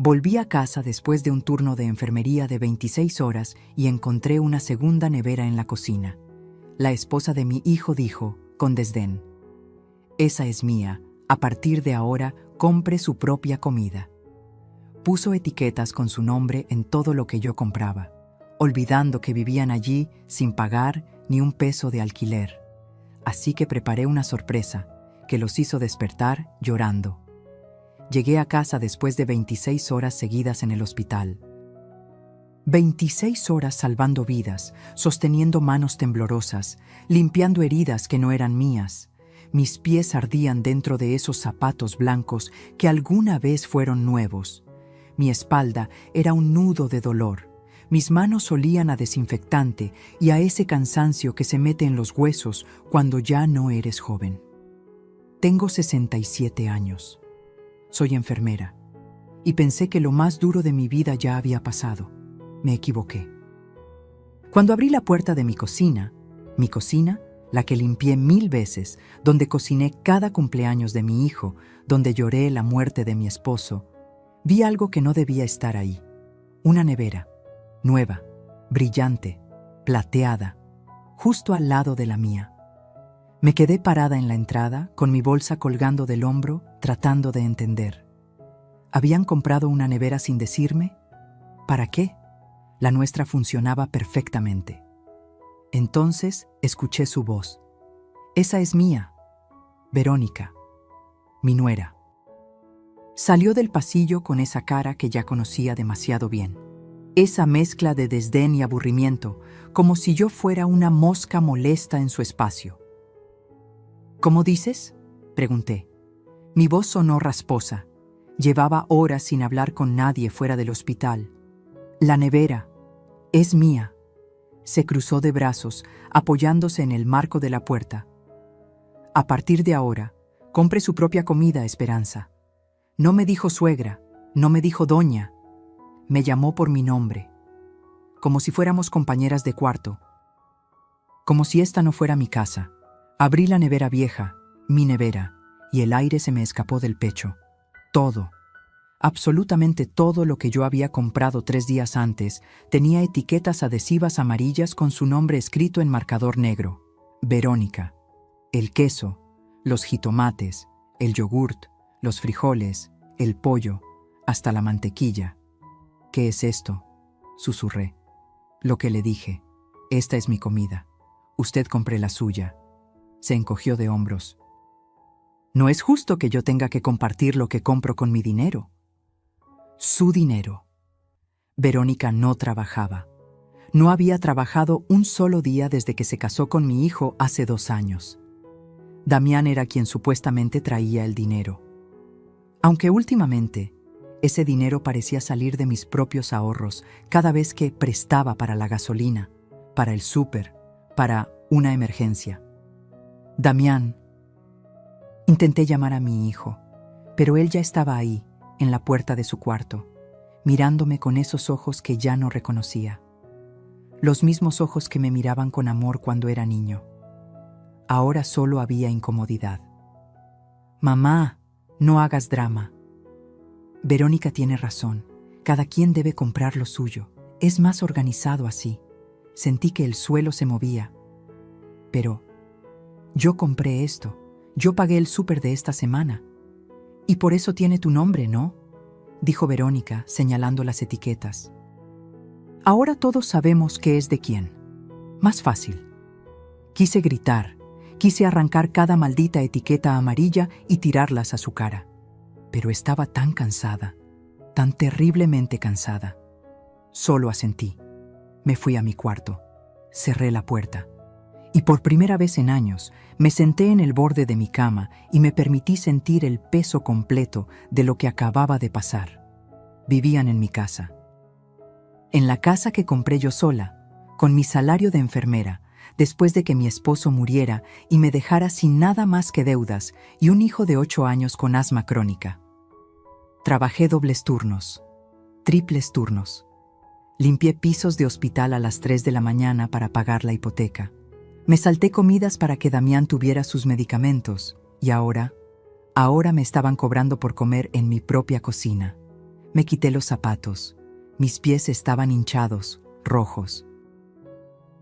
Volví a casa después de un turno de enfermería de 26 horas y encontré una segunda nevera en la cocina. La esposa de mi hijo dijo, con desdén: «Esa es mía, a partir de ahora compre su propia comida». Puso etiquetas con su nombre en todo lo que yo compraba, olvidando que vivían allí sin pagar ni un peso de alquiler. Así que preparé una sorpresa que los hizo despertar llorando. Llegué a casa después de 26 horas seguidas en el hospital. 26 horas salvando vidas, sosteniendo manos temblorosas, limpiando heridas que no eran mías. Mis pies ardían dentro de esos zapatos blancos que alguna vez fueron nuevos. Mi espalda era un nudo de dolor. Mis manos olían a desinfectante y a ese cansancio que se mete en los huesos cuando ya no eres joven. Tengo 67 años. Soy enfermera y pensé que lo más duro de mi vida ya había pasado. Me equivoqué. Cuando abrí la puerta de mi cocina, la que limpié 1000 veces, donde cociné cada cumpleaños de mi hijo, donde lloré la muerte de mi esposo, vi algo que no debía estar ahí. Una nevera, nueva, brillante, plateada, justo al lado de la mía. Me quedé parada en la entrada, con mi bolsa colgando del hombro, tratando de entender. ¿Habían comprado una nevera sin decirme? ¿Para qué? La nuestra funcionaba perfectamente. Entonces escuché su voz. «Esa es mía, Verónica, mi nuera». Salió del pasillo con esa cara que ya conocía demasiado bien. Esa mezcla de desdén y aburrimiento, como si yo fuera una mosca molesta en su espacio. «¿Cómo dices?», pregunté. Mi voz sonó rasposa. Llevaba horas sin hablar con nadie fuera del hospital. «La nevera es mía». Se cruzó de brazos, apoyándose en el marco de la puerta. «A partir de ahora, compre su propia comida, Esperanza». No me dijo suegra, no me dijo doña. Me llamó por mi nombre, como si fuéramos compañeras de cuarto. Como si esta no fuera mi casa. Abrí la nevera vieja, mi nevera, y el aire se me escapó del pecho. Todo, absolutamente todo lo que yo había comprado 3 días antes, tenía etiquetas adhesivas amarillas con su nombre escrito en marcador negro. Verónica. El queso, los jitomates, el yogurt, los frijoles, el pollo, hasta la mantequilla. «¿Qué es esto?», susurré. Lo que le dije: «Esta es mi comida. Usted compre la suya». Se encogió de hombros. «No es justo que yo tenga que compartir lo que compro con mi dinero». Su dinero. Verónica no trabajaba. No había trabajado un solo día desde que se casó con mi hijo hace 2 años. Damián era quien supuestamente traía el dinero. Aunque últimamente, ese dinero parecía salir de mis propios ahorros cada vez que prestaba para la gasolina, para el súper, para una emergencia. «Damián». Intenté llamar a mi hijo, pero él ya estaba ahí, en la puerta de su cuarto, mirándome con esos ojos que ya no reconocía. Los mismos ojos que me miraban con amor cuando era niño. Ahora solo había incomodidad. «Mamá, no hagas drama». Verónica tiene razón. Cada quien debe comprar lo suyo. Es más organizado así. Sentí que el suelo se movía. «Pero yo compré esto. Yo pagué el súper de esta semana. Y por eso tiene tu nombre, ¿no?», dijo Verónica, señalando las etiquetas. «Ahora todos sabemos qué es de quién. Más fácil». Quise gritar. Quise arrancar cada maldita etiqueta amarilla y tirarlas a su cara. Pero estaba tan cansada, tan terriblemente cansada. Solo asentí. Me fui a mi cuarto. Cerré la puerta. Y por primera vez en años, me senté en el borde de mi cama y me permití sentir el peso completo de lo que acababa de pasar. Vivían en mi casa. En la casa que compré yo sola, con mi salario de enfermera, después de que mi esposo muriera y me dejara sin nada más que deudas y un hijo de 8 años con asma crónica. Trabajé dobles turnos, triples turnos. Limpié pisos de hospital a las 3 de la mañana para pagar la hipoteca. Me salté comidas para que Damián tuviera sus medicamentos y ahora me estaban cobrando por comer en mi propia cocina. Me quité los zapatos. Mis pies estaban hinchados, rojos.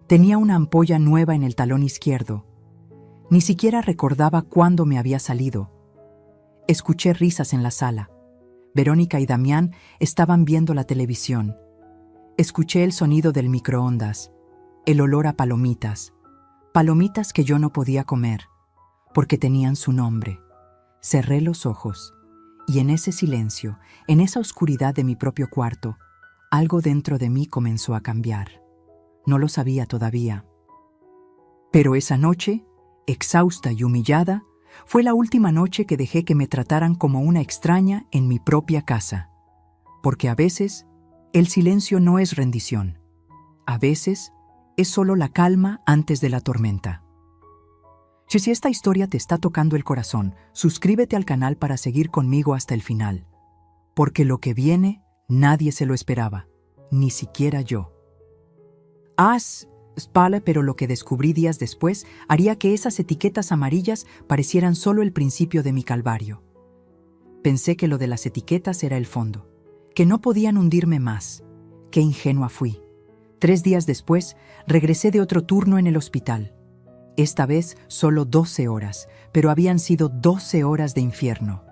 Tenía una ampolla nueva en el talón izquierdo. Ni siquiera recordaba cuándo me había salido. Escuché risas en la sala. Verónica y Damián estaban viendo la televisión. Escuché el sonido del microondas, el olor a palomitas, palomitas que yo no podía comer, porque tenían su nombre. Cerré los ojos, y en ese silencio, en esa oscuridad de mi propio cuarto, algo dentro de mí comenzó a cambiar. No lo sabía todavía. Pero esa noche, exhausta y humillada, fue la última noche que dejé que me trataran como una extraña en mi propia casa. Porque a veces, el silencio no es rendición. A veces, es solo la calma antes de la tormenta. Si esta historia te está tocando el corazón, suscríbete al canal para seguir conmigo hasta el final. Porque lo que viene, nadie se lo esperaba, ni siquiera yo. Pero lo que descubrí días después haría que esas etiquetas amarillas parecieran solo el principio de mi calvario. Pensé que lo de las etiquetas era el fondo, que no podían hundirme más. Qué ingenua fui. 3 días después, regresé de otro turno en el hospital. Esta vez solo 12 horas, pero habían sido 12 horas de infierno.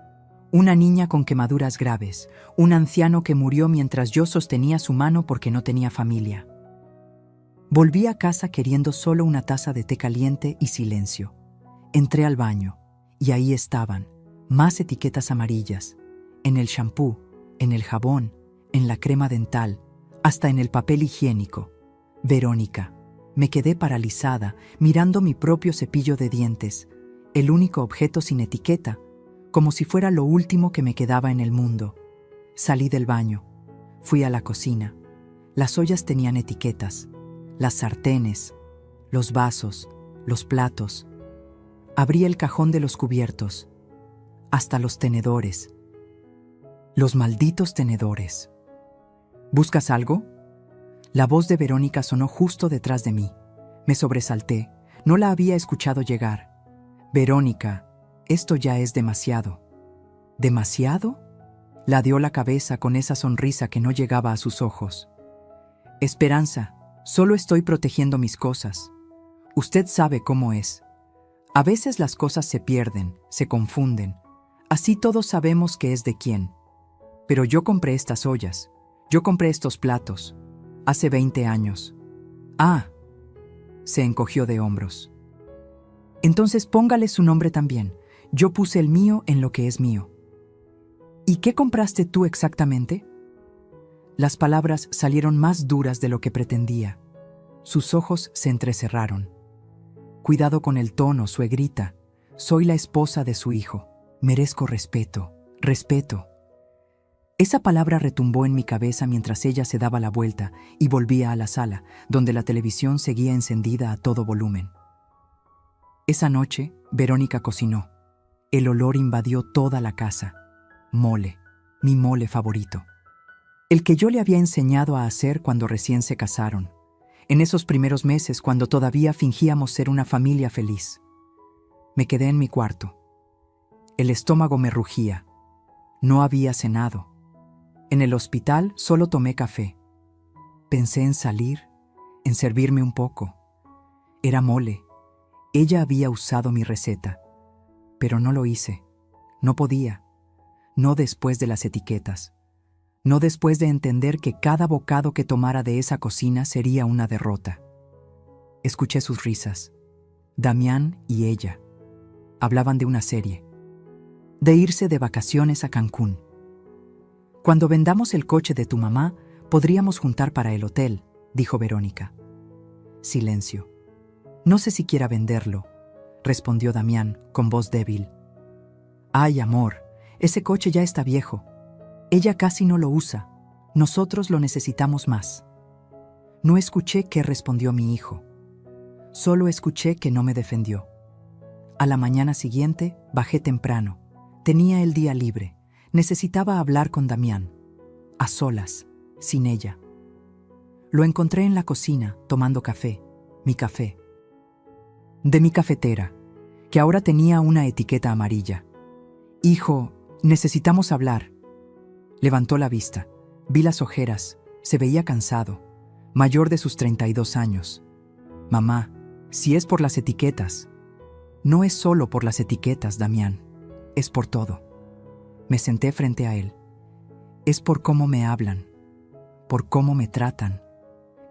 Una niña con quemaduras graves, un anciano que murió mientras yo sostenía su mano porque no tenía familia. Volví a casa queriendo solo una taza de té caliente y silencio. Entré al baño, y ahí estaban, más etiquetas amarillas, en el shampoo, en el jabón, en la crema dental, hasta en el papel higiénico. Verónica. Me quedé paralizada, mirando mi propio cepillo de dientes, el único objeto sin etiqueta, como si fuera lo último que me quedaba en el mundo. Salí del baño, fui a la cocina. Las ollas tenían etiquetas, las sartenes, los vasos, los platos. Abrí el cajón de los cubiertos, hasta los tenedores. Los malditos tenedores. ¿Buscas algo? La voz de Verónica sonó justo detrás de mí. Me sobresalté. No la había escuchado llegar. Verónica, esto ya es demasiado. ¿Demasiado? Ladeó la cabeza con esa sonrisa que no llegaba a sus ojos. Esperanza, solo estoy protegiendo mis cosas. Usted sabe cómo es. A veces las cosas se pierden, se confunden. Así todos sabemos qué es de quién. Pero yo compré estas ollas. Yo compré estos platos. Hace 20 años. Se encogió de hombros. Entonces póngale su nombre también. Yo puse el mío en lo que es mío. ¿Y qué compraste tú exactamente? Las palabras salieron más duras de lo que pretendía. Sus ojos se entrecerraron. Cuidado con el tono, suegrita. Soy la esposa de su hijo. Merezco respeto. Respeto. Esa palabra retumbó en mi cabeza mientras ella se daba la vuelta y volvía a la sala, donde la televisión seguía encendida a todo volumen. Esa noche, Verónica cocinó. El olor invadió toda la casa. Mole, mi mole favorito. El que yo le había enseñado a hacer cuando recién se casaron. En esos primeros meses, cuando todavía fingíamos ser una familia feliz. Me quedé en mi cuarto. El estómago me rugía. No había cenado. En el hospital solo tomé café. Pensé en salir, en servirme un poco. Era mole. Ella había usado mi receta. Pero no lo hice. No podía. No después de las etiquetas. No después de entender que cada bocado que tomara de esa cocina sería una derrota. Escuché sus risas. Damián y ella. Hablaban de una serie. De irse de vacaciones a Cancún. Cuando vendamos el coche de tu mamá, podríamos juntar para el hotel, dijo Verónica. Silencio. No sé si quiera venderlo, respondió Damián con voz débil. Ay, amor, ese coche ya está viejo. Ella casi no lo usa. Nosotros lo necesitamos más. No escuché qué respondió mi hijo. Solo escuché que no me defendió. A la mañana siguiente, bajé temprano. Tenía el día libre. Necesitaba hablar con Damián. A solas, sin ella. Lo encontré en la cocina, tomando café. Mi café. De mi cafetera, que ahora tenía una etiqueta amarilla. Hijo, necesitamos hablar. Levantó la vista. Vi las ojeras. Se veía cansado, mayor de sus 32 años. Mamá, si es por las etiquetas. No es solo por las etiquetas, Damián. Es por todo. Me senté frente a él. Es por cómo me hablan, por cómo me tratan.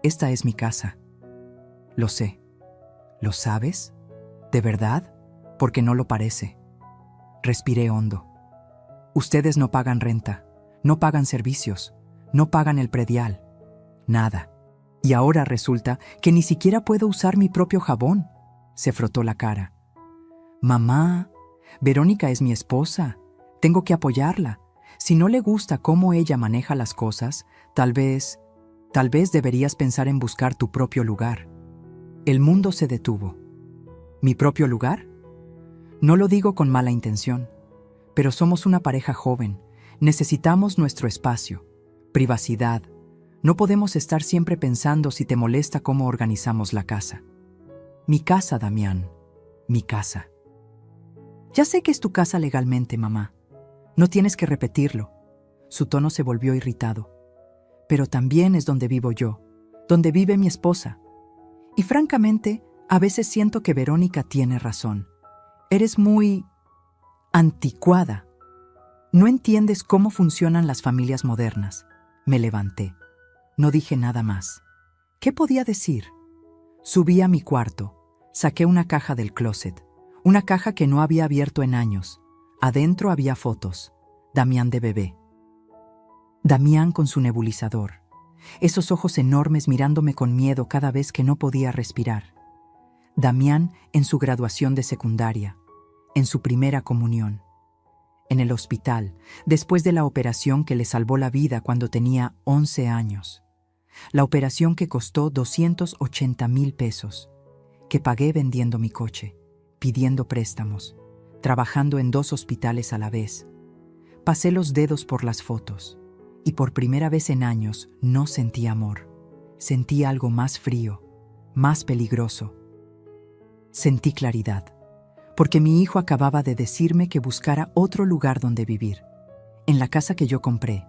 Esta es mi casa. Lo sé. ¿Lo sabes? ¿De verdad? Porque no lo parece. Respiré hondo. Ustedes no pagan renta, no pagan servicios, no pagan el predial. Nada. Y ahora resulta que ni siquiera puedo usar mi propio jabón. Se frotó la cara. Mamá, Verónica es mi esposa. Tengo que apoyarla. Si no le gusta cómo ella maneja las cosas, tal vez deberías pensar en buscar tu propio lugar. El mundo se detuvo. ¿Mi propio lugar? No lo digo con mala intención, pero somos una pareja joven. Necesitamos nuestro espacio, privacidad. No podemos estar siempre pensando si te molesta cómo organizamos la casa. Mi casa, Damián. Mi casa. Ya sé que es tu casa legalmente, mamá. No tienes que repetirlo. Su tono se volvió irritado. Pero también es donde vivo yo, donde vive mi esposa. Y francamente, a veces siento que Verónica tiene razón. Eres muy anticuada. No entiendes cómo funcionan las familias modernas. Me levanté. No dije nada más. ¿Qué podía decir? Subí a mi cuarto. Saqué una caja del closet. Una caja que no había abierto en años. Adentro había fotos. Damián de bebé. Damián con su nebulizador. Esos ojos enormes mirándome con miedo cada vez que no podía respirar. Damián en su graduación de secundaria. En su primera comunión. En el hospital, después de la operación que le salvó la vida cuando tenía 11 años. La operación que costó 280,000 pesos. Que pagué vendiendo mi coche, pidiendo préstamos, trabajando en 2 hospitales a la vez. Pasé los dedos por las fotos y por primera vez en años no sentí amor. Sentí algo más frío, más peligroso. Sentí claridad, porque mi hijo acababa de decirme que buscara otro lugar donde vivir, en la casa que yo compré,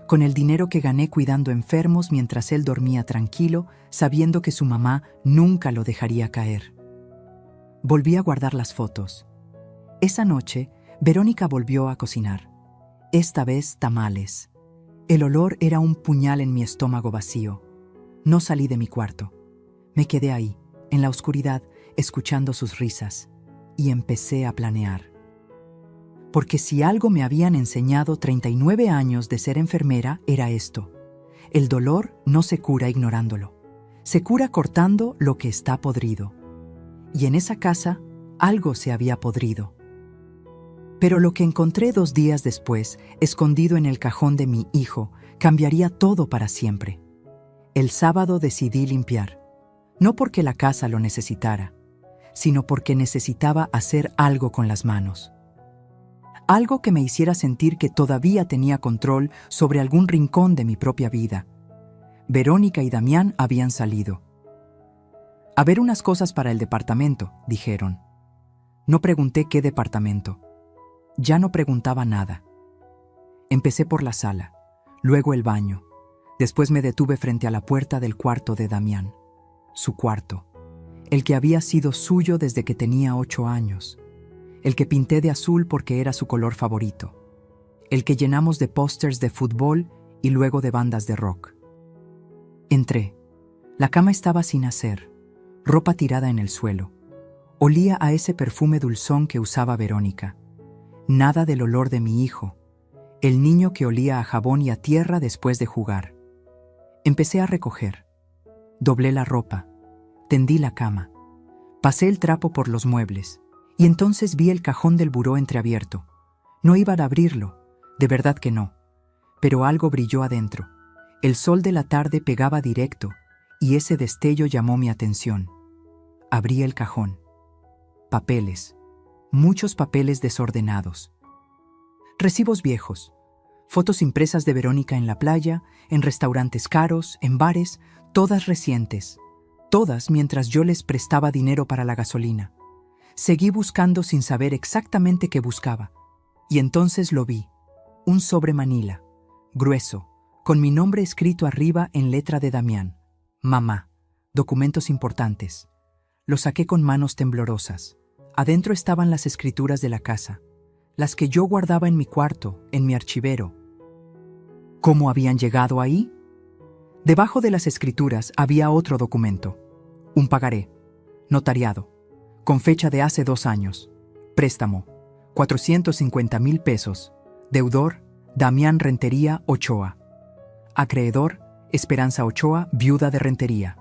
con el dinero que gané cuidando enfermos mientras él dormía tranquilo, sabiendo que su mamá nunca lo dejaría caer. Volví a guardar las fotos. Esa noche, Verónica volvió a cocinar. Esta vez tamales. El olor era un puñal en mi estómago vacío. No salí de mi cuarto. Me quedé ahí, en la oscuridad, escuchando sus risas, y empecé a planear. Porque si algo me habían enseñado 39 años de ser enfermera, era esto. El dolor no se cura ignorándolo. Se cura cortando lo que está podrido. Y en esa casa, algo se había podrido. Pero lo que encontré 2 días después, escondido en el cajón de mi hijo, cambiaría todo para siempre. El sábado decidí limpiar. No porque la casa lo necesitara, sino porque necesitaba hacer algo con las manos. Algo que me hiciera sentir que todavía tenía control sobre algún rincón de mi propia vida. Verónica y Damián habían salido. A ver unas cosas para el departamento, dijeron. No pregunté qué departamento. Ya no preguntaba nada. Empecé por la sala, luego el baño. Después me detuve frente a la puerta del cuarto de Damián. Su cuarto. El que había sido suyo desde que tenía 8 años. El que pinté de azul porque era su color favorito. El que llenamos de pósters de fútbol y luego de bandas de rock. Entré. La cama estaba sin hacer, ropa tirada en el suelo. Olía a ese perfume dulzón que usaba Verónica. Nada del olor de mi hijo, el niño que olía a jabón y a tierra después de jugar. Empecé a recoger. Doblé la ropa, tendí la cama, pasé el trapo por los muebles y entonces vi el cajón del buró entreabierto. No iba a abrirlo, de verdad que no, pero algo brilló adentro. El sol de la tarde pegaba directo y ese destello llamó mi atención. Abrí el cajón. Papeles. Muchos papeles desordenados. Recibos viejos, fotos impresas de Verónica en la playa, en restaurantes caros, en bares, todas recientes, todas mientras yo les prestaba dinero para la gasolina. Seguí buscando sin saber exactamente qué buscaba, y entonces lo vi, un sobre manila, grueso, con mi nombre escrito arriba en letra de Damián. Mamá. Documentos importantes. Lo saqué con manos temblorosas. Adentro estaban las escrituras de la casa, las que yo guardaba en mi cuarto, en mi archivero. ¿Cómo habían llegado ahí? Debajo de las escrituras había otro documento. Un pagaré, notariado, con fecha de hace 2 años. Préstamo, 450,000 pesos. Deudor, Damián Rentería Ochoa. Acreedor, Esperanza Ochoa, viuda de Rentería.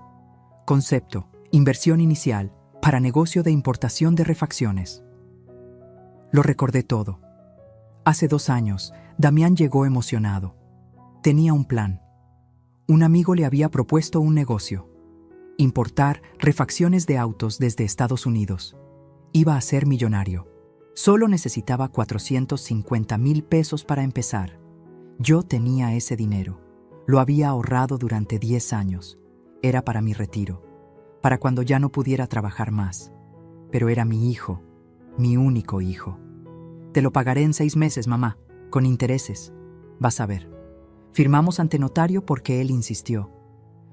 Concepto, inversión inicial, para negocio de importación de refacciones. Lo recordé todo. Hace 2 años, Damián llegó emocionado. Tenía un plan. Un amigo le había propuesto un negocio. Importar refacciones de autos desde Estados Unidos. Iba a ser millonario. Solo necesitaba 450,000 pesos para empezar. Yo tenía ese dinero. Lo había ahorrado durante 10 años. Era para mi retiro, para cuando ya no pudiera trabajar más. Pero era mi hijo, mi único hijo. Te lo pagaré en 6 meses, mamá, con intereses. Vas a ver. Firmamos ante notario porque él insistió.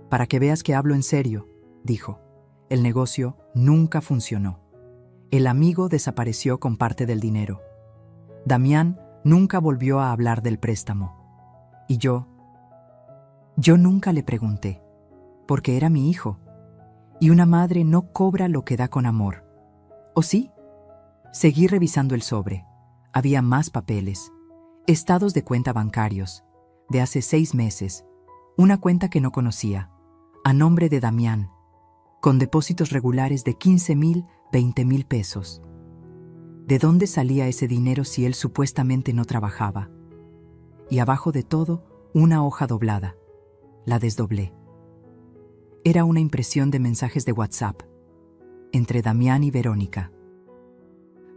Para que veas que hablo en serio, dijo. El negocio nunca funcionó. El amigo desapareció con parte del dinero. Damián nunca volvió a hablar del préstamo. Y yo nunca le pregunté, porque era mi hijo. Y una madre no cobra lo que da con amor. ¿O sí? Seguí revisando el sobre. Había más papeles, estados de cuenta bancarios, de hace 6 meses, una cuenta que no conocía, a nombre de Damián, con depósitos regulares de 15,000, 20,000 pesos. ¿De dónde salía ese dinero si él supuestamente no trabajaba? Y abajo de todo, una hoja doblada. La desdoblé. Era una impresión de mensajes de WhatsApp, entre Damián y Verónica.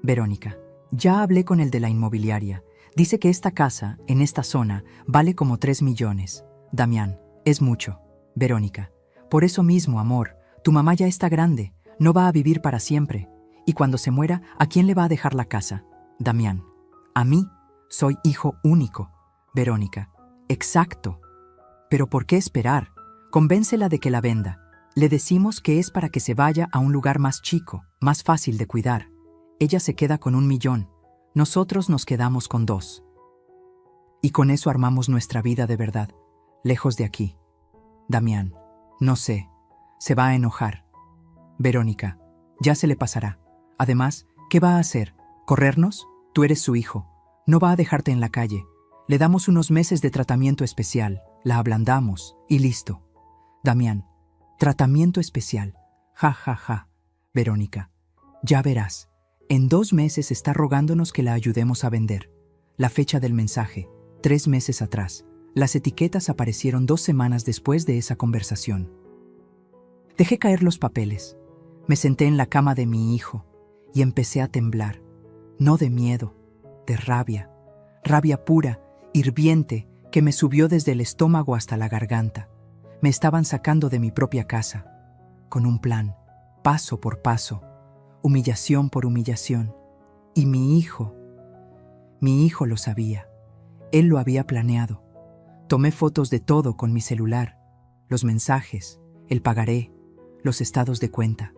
Verónica, ya hablé con el de la inmobiliaria. Dice que esta casa, en esta zona, vale como 3 millones. Damián, es mucho. Verónica, por eso mismo, amor, tu mamá ya está grande, no va a vivir para siempre. Y cuando se muera, ¿a quién le va a dejar la casa? Damián, a mí, soy hijo único. Verónica, exacto. Pero ¿por qué esperar? Convéncela de que la venda. Le decimos que es para que se vaya a un lugar más chico, más fácil de cuidar. Ella se queda con 1 millón. Nosotros nos quedamos con 2. Y con eso armamos nuestra vida de verdad, lejos de aquí. Damián, no sé, se va a enojar. Verónica, ya se le pasará. Además, ¿qué va a hacer? ¿Corrernos? Tú eres su hijo. No va a dejarte en la calle. Le damos unos meses de tratamiento especial, la ablandamos y listo. Damián, tratamiento especial. Ja, ja, ja. Verónica, ya verás. En 2 meses está rogándonos que la ayudemos a vender. La fecha del mensaje, 3 meses atrás. Las etiquetas aparecieron 2 semanas después de esa conversación. Dejé caer los papeles. Me senté en la cama de mi hijo y empecé a temblar. No de miedo, de rabia. Rabia pura, hirviente, que me subió desde el estómago hasta la garganta. Me estaban sacando de mi propia casa, con un plan, paso por paso, humillación por humillación. Y mi hijo lo sabía. Él lo había planeado. Tomé fotos de todo con mi celular, los mensajes, el pagaré, los estados de cuenta,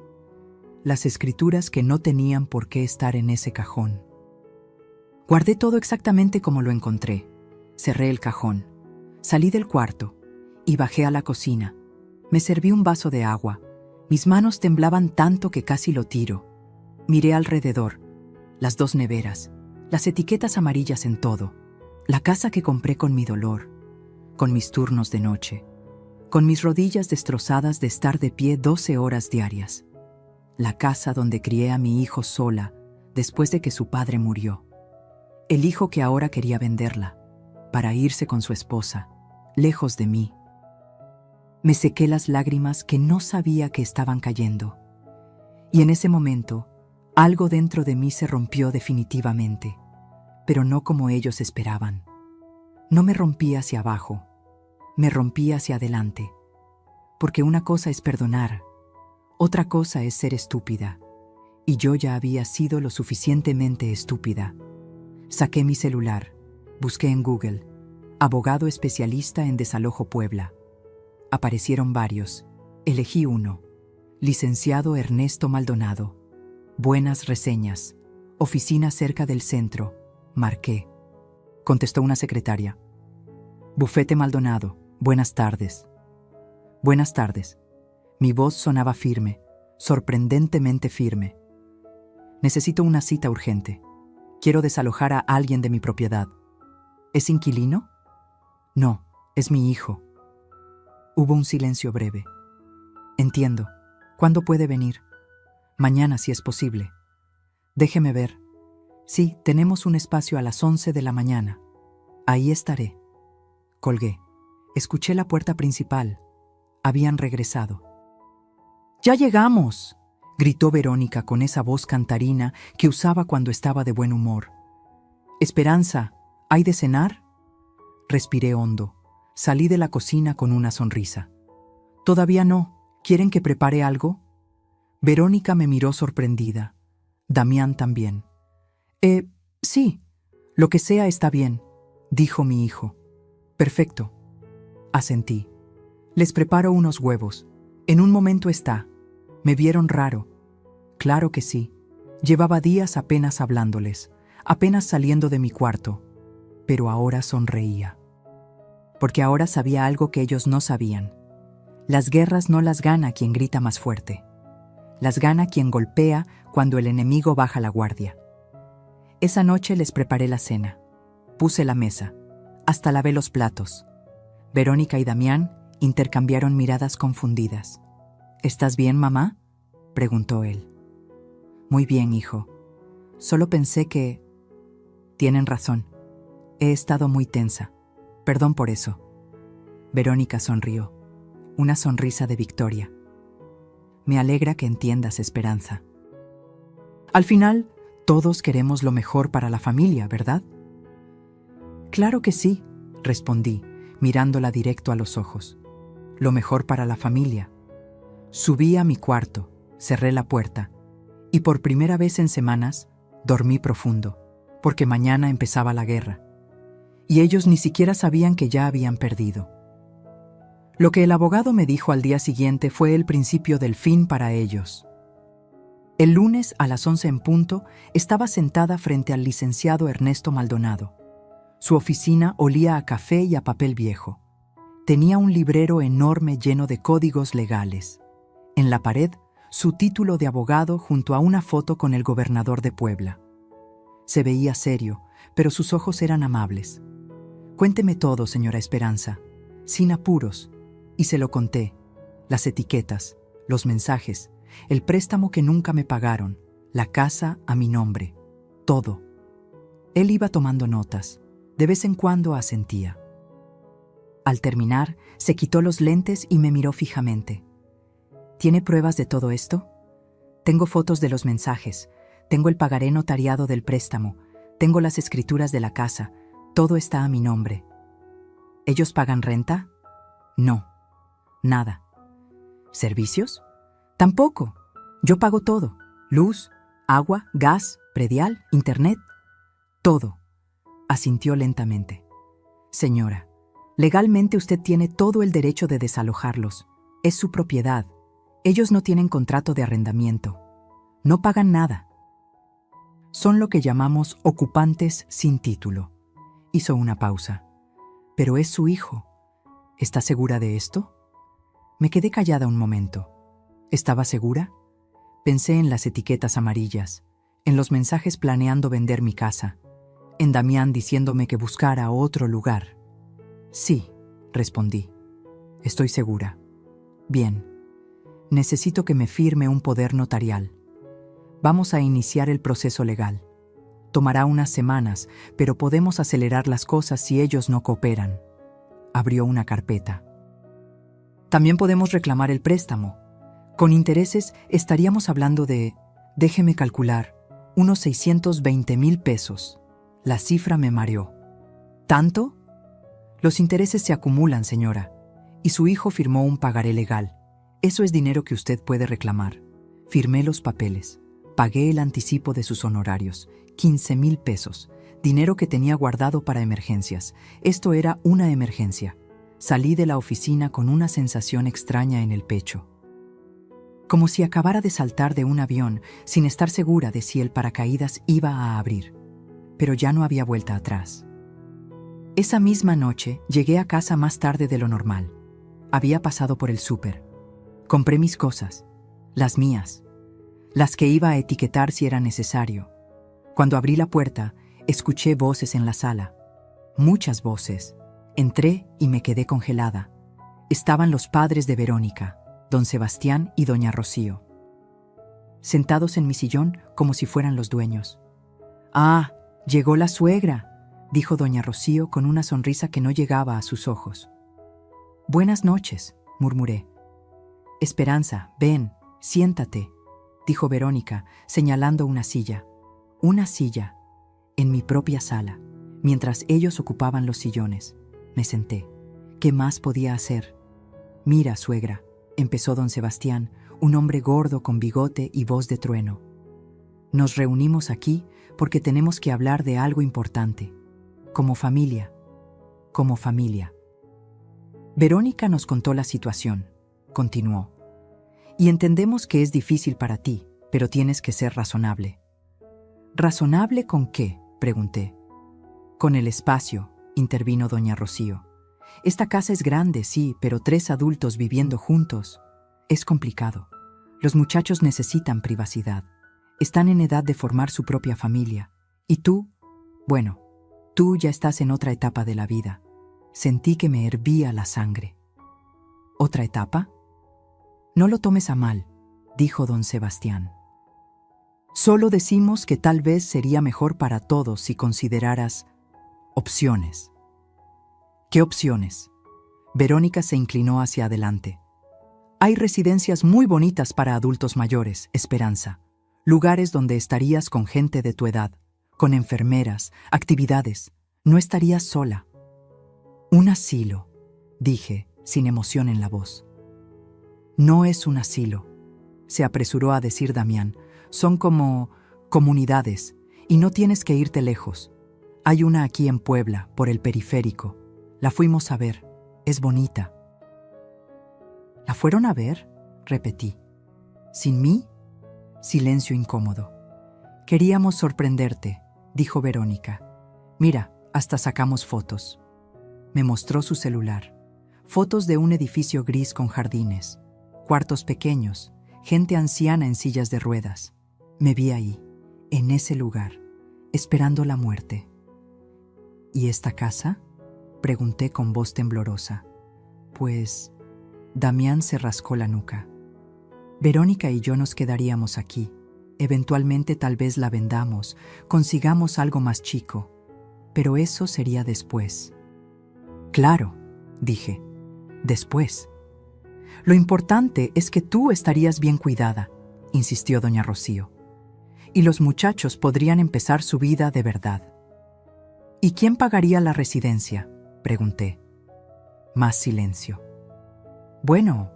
las escrituras que no tenían por qué estar en ese cajón. Guardé todo exactamente como lo encontré. Cerré el cajón, salí del cuarto y bajé a la cocina. Me serví un vaso de agua. Mis manos temblaban tanto que casi lo tiro. Miré alrededor, las 2 neveras, las etiquetas amarillas en todo, la casa que compré con mi dolor, con mis turnos de noche, con mis rodillas destrozadas de estar de pie 12 horas diarias, la casa donde crié a mi hijo sola después de que su padre murió, el hijo que ahora quería venderla para irse con su esposa, lejos de mí. Me sequé las lágrimas que no sabía que estaban cayendo, y en ese momento algo dentro de mí se rompió definitivamente, pero no como ellos esperaban. No me rompí hacia abajo, me rompí hacia adelante, porque una cosa es perdonar, otra cosa es ser estúpida, y yo ya había sido lo suficientemente estúpida. Saqué mi celular, busqué en Google, abogado especialista en desalojo Puebla. Aparecieron varios. Elegí uno. Licenciado Ernesto Maldonado. Buenas reseñas. Oficina cerca del centro. Marqué. Contestó una secretaria. Bufete Maldonado. Buenas tardes. Buenas tardes. Mi voz sonaba firme, sorprendentemente firme. Necesito una cita urgente. Quiero desalojar a alguien de mi propiedad. ¿Es inquilino? No, es mi hijo. Hubo un silencio breve. Entiendo. ¿Cuándo puede venir? Mañana, si es posible. Déjeme ver. Sí, tenemos un espacio a las 11 de la mañana. Ahí estaré. Colgué. Escuché la puerta principal. Habían regresado. ¡Ya llegamos!, gritó Verónica con esa voz cantarina que usaba cuando estaba de buen humor. Esperanza, ¿hay de cenar? Respiré hondo. Salí de la cocina con una sonrisa. Todavía no. ¿Quieren que prepare algo? Verónica me miró sorprendida. Damián también. Sí, lo que sea está bien, dijo mi hijo. Perfecto. Asentí. Les preparo unos huevos. En un momento está. Me vieron raro. Claro que sí. Llevaba días apenas hablándoles, apenas saliendo de mi cuarto. Pero ahora sonreía. Porque ahora sabía algo que ellos no sabían. Las guerras no las gana quien grita más fuerte. Las gana quien golpea cuando el enemigo baja la guardia. Esa noche les preparé la cena. Puse la mesa. Hasta lavé los platos. Verónica y Damián intercambiaron miradas confundidas. ¿Estás bien, mamá?, preguntó él. Muy bien, hijo. Solo pensé que... Tienen razón. He estado muy tensa. Perdón por eso. Verónica sonrió. Una sonrisa de victoria. Me alegra que entiendas, Esperanza. Al final, todos queremos lo mejor para la familia, ¿verdad? Claro que sí, respondí, mirándola directo a los ojos. Lo mejor para la familia. Subí a mi cuarto, cerré la puerta, y por primera vez en semanas, dormí profundo, porque mañana empezaba la guerra. Y ellos ni siquiera sabían que ya habían perdido. Lo que el abogado me dijo al día siguiente fue el principio del fin para ellos. El lunes a las 11 en punto estaba sentada frente al licenciado Ernesto Maldonado. Su oficina olía a café y a papel viejo. Tenía un librero enorme lleno de códigos legales. En la pared, su título de abogado junto a una foto con el gobernador de Puebla. Se veía serio, pero sus ojos eran amables. Cuénteme todo, señora Esperanza, sin apuros. Y se lo conté. Las etiquetas, los mensajes, el préstamo que nunca me pagaron, la casa a mi nombre, todo. Él iba tomando notas. De vez en cuando asentía. Al terminar, se quitó los lentes y me miró fijamente. ¿Tiene pruebas de todo esto? Tengo fotos de los mensajes, tengo el pagaré notariado del préstamo, tengo las escrituras de la casa, todo está a mi nombre. ¿Ellos pagan renta? No. Nada. ¿Servicios? Tampoco. Yo pago todo. Luz, agua, gas, predial, internet. Todo. Asintió lentamente. Señora, legalmente usted tiene todo el derecho de desalojarlos. Es su propiedad. Ellos no tienen contrato de arrendamiento. No pagan nada. Son lo que llamamos ocupantes sin título. Hizo una pausa. Pero es su hijo. ¿Está segura de esto? Me quedé callada un momento. ¿Estaba segura? Pensé en las etiquetas amarillas, en los mensajes planeando vender mi casa, en Damián diciéndome que buscara otro lugar. Sí, respondí. Estoy segura. Bien. Necesito que me firme un poder notarial. Vamos a iniciar el proceso legal. Tomará unas semanas, pero podemos acelerar las cosas si ellos no cooperan. Abrió una carpeta. También podemos reclamar el préstamo. Con intereses estaríamos hablando de, déjeme calcular, unos 620,000 pesos. La cifra me mareó. ¿Tanto? Los intereses se acumulan, señora, y su hijo firmó un pagaré legal. Eso es dinero que usted puede reclamar. Firmé los papeles. Pagué el anticipo de sus honorarios, 15,000 pesos. dinero que tenía guardado para emergencias. Esto era una emergencia. Salí de la oficina con una sensación extraña en el pecho. Como si acabara de saltar de un avión sin estar segura de si el paracaídas iba a abrir. Pero ya no había vuelta atrás. Esa misma noche llegué a casa más tarde de lo normal. Había pasado por el súper. Compré mis cosas, las mías, las que iba a etiquetar si era necesario. Cuando abrí la puerta, escuché voces en la sala. Muchas voces. Entré y me quedé congelada. Estaban los padres de Verónica, don Sebastián y doña Rocío, sentados en mi sillón como si fueran los dueños. «Ah, llegó la suegra», dijo doña Rocío con una sonrisa que no llegaba a sus ojos. «Buenas noches», murmuré. «Esperanza, ven, siéntate», dijo Verónica, señalando una silla. Una silla, en mi propia sala, mientras ellos ocupaban los sillones. Me senté. ¿Qué más podía hacer? «Mira, suegra», empezó don Sebastián, un hombre gordo con bigote y voz de trueno. «Nos reunimos aquí porque tenemos que hablar de algo importante. Como familia. Como familia». Verónica nos contó la situación. Continuó. «Y entendemos que es difícil para ti, pero tienes que ser razonable». «¿Razonable con qué?», pregunté. «Con el espacio», intervino doña Rocío. «Esta casa es grande, sí, pero 3 adultos viviendo juntos es complicado. Los muchachos necesitan privacidad. Están en edad de formar su propia familia. Y tú, bueno, tú ya estás en otra etapa de la vida». Sentí que me hervía la sangre. ¿Otra etapa? «No lo tomes a mal», dijo don Sebastián. «Solo decimos que tal vez sería mejor para todos si consideraras opciones». «¿Qué opciones?». Verónica se inclinó hacia adelante. «Hay residencias muy bonitas para adultos mayores, Esperanza. Lugares donde estarías con gente de tu edad, con enfermeras, actividades. No estarías sola». «Un asilo», dije, sin emoción en la voz. «No es un asilo», se apresuró a decir Damián. «Son como comunidades, y no tienes que irte lejos. Hay una aquí en Puebla, por el periférico. La fuimos a ver. Es bonita». «¿La fueron a ver?», repetí. «¿Sin mí?». Silencio incómodo. «Queríamos sorprenderte», dijo Verónica. «Mira, hasta sacamos fotos». Me mostró su celular. Fotos de un edificio gris con jardines, cuartos pequeños, gente anciana en sillas de ruedas. Me vi ahí, en ese lugar, esperando la muerte. «¿Y esta casa?», pregunté con voz temblorosa. «Pues...». Damián se rascó la nuca. «Verónica y yo nos quedaríamos aquí. Eventualmente tal vez la vendamos, consigamos algo más chico. Pero eso sería después». «Claro», dije, «después». «Lo importante es que tú estarías bien cuidada», insistió doña Rocío. «Y los muchachos podrían empezar su vida de verdad». «¿Y quién pagaría la residencia?», pregunté. Más silencio. «Bueno,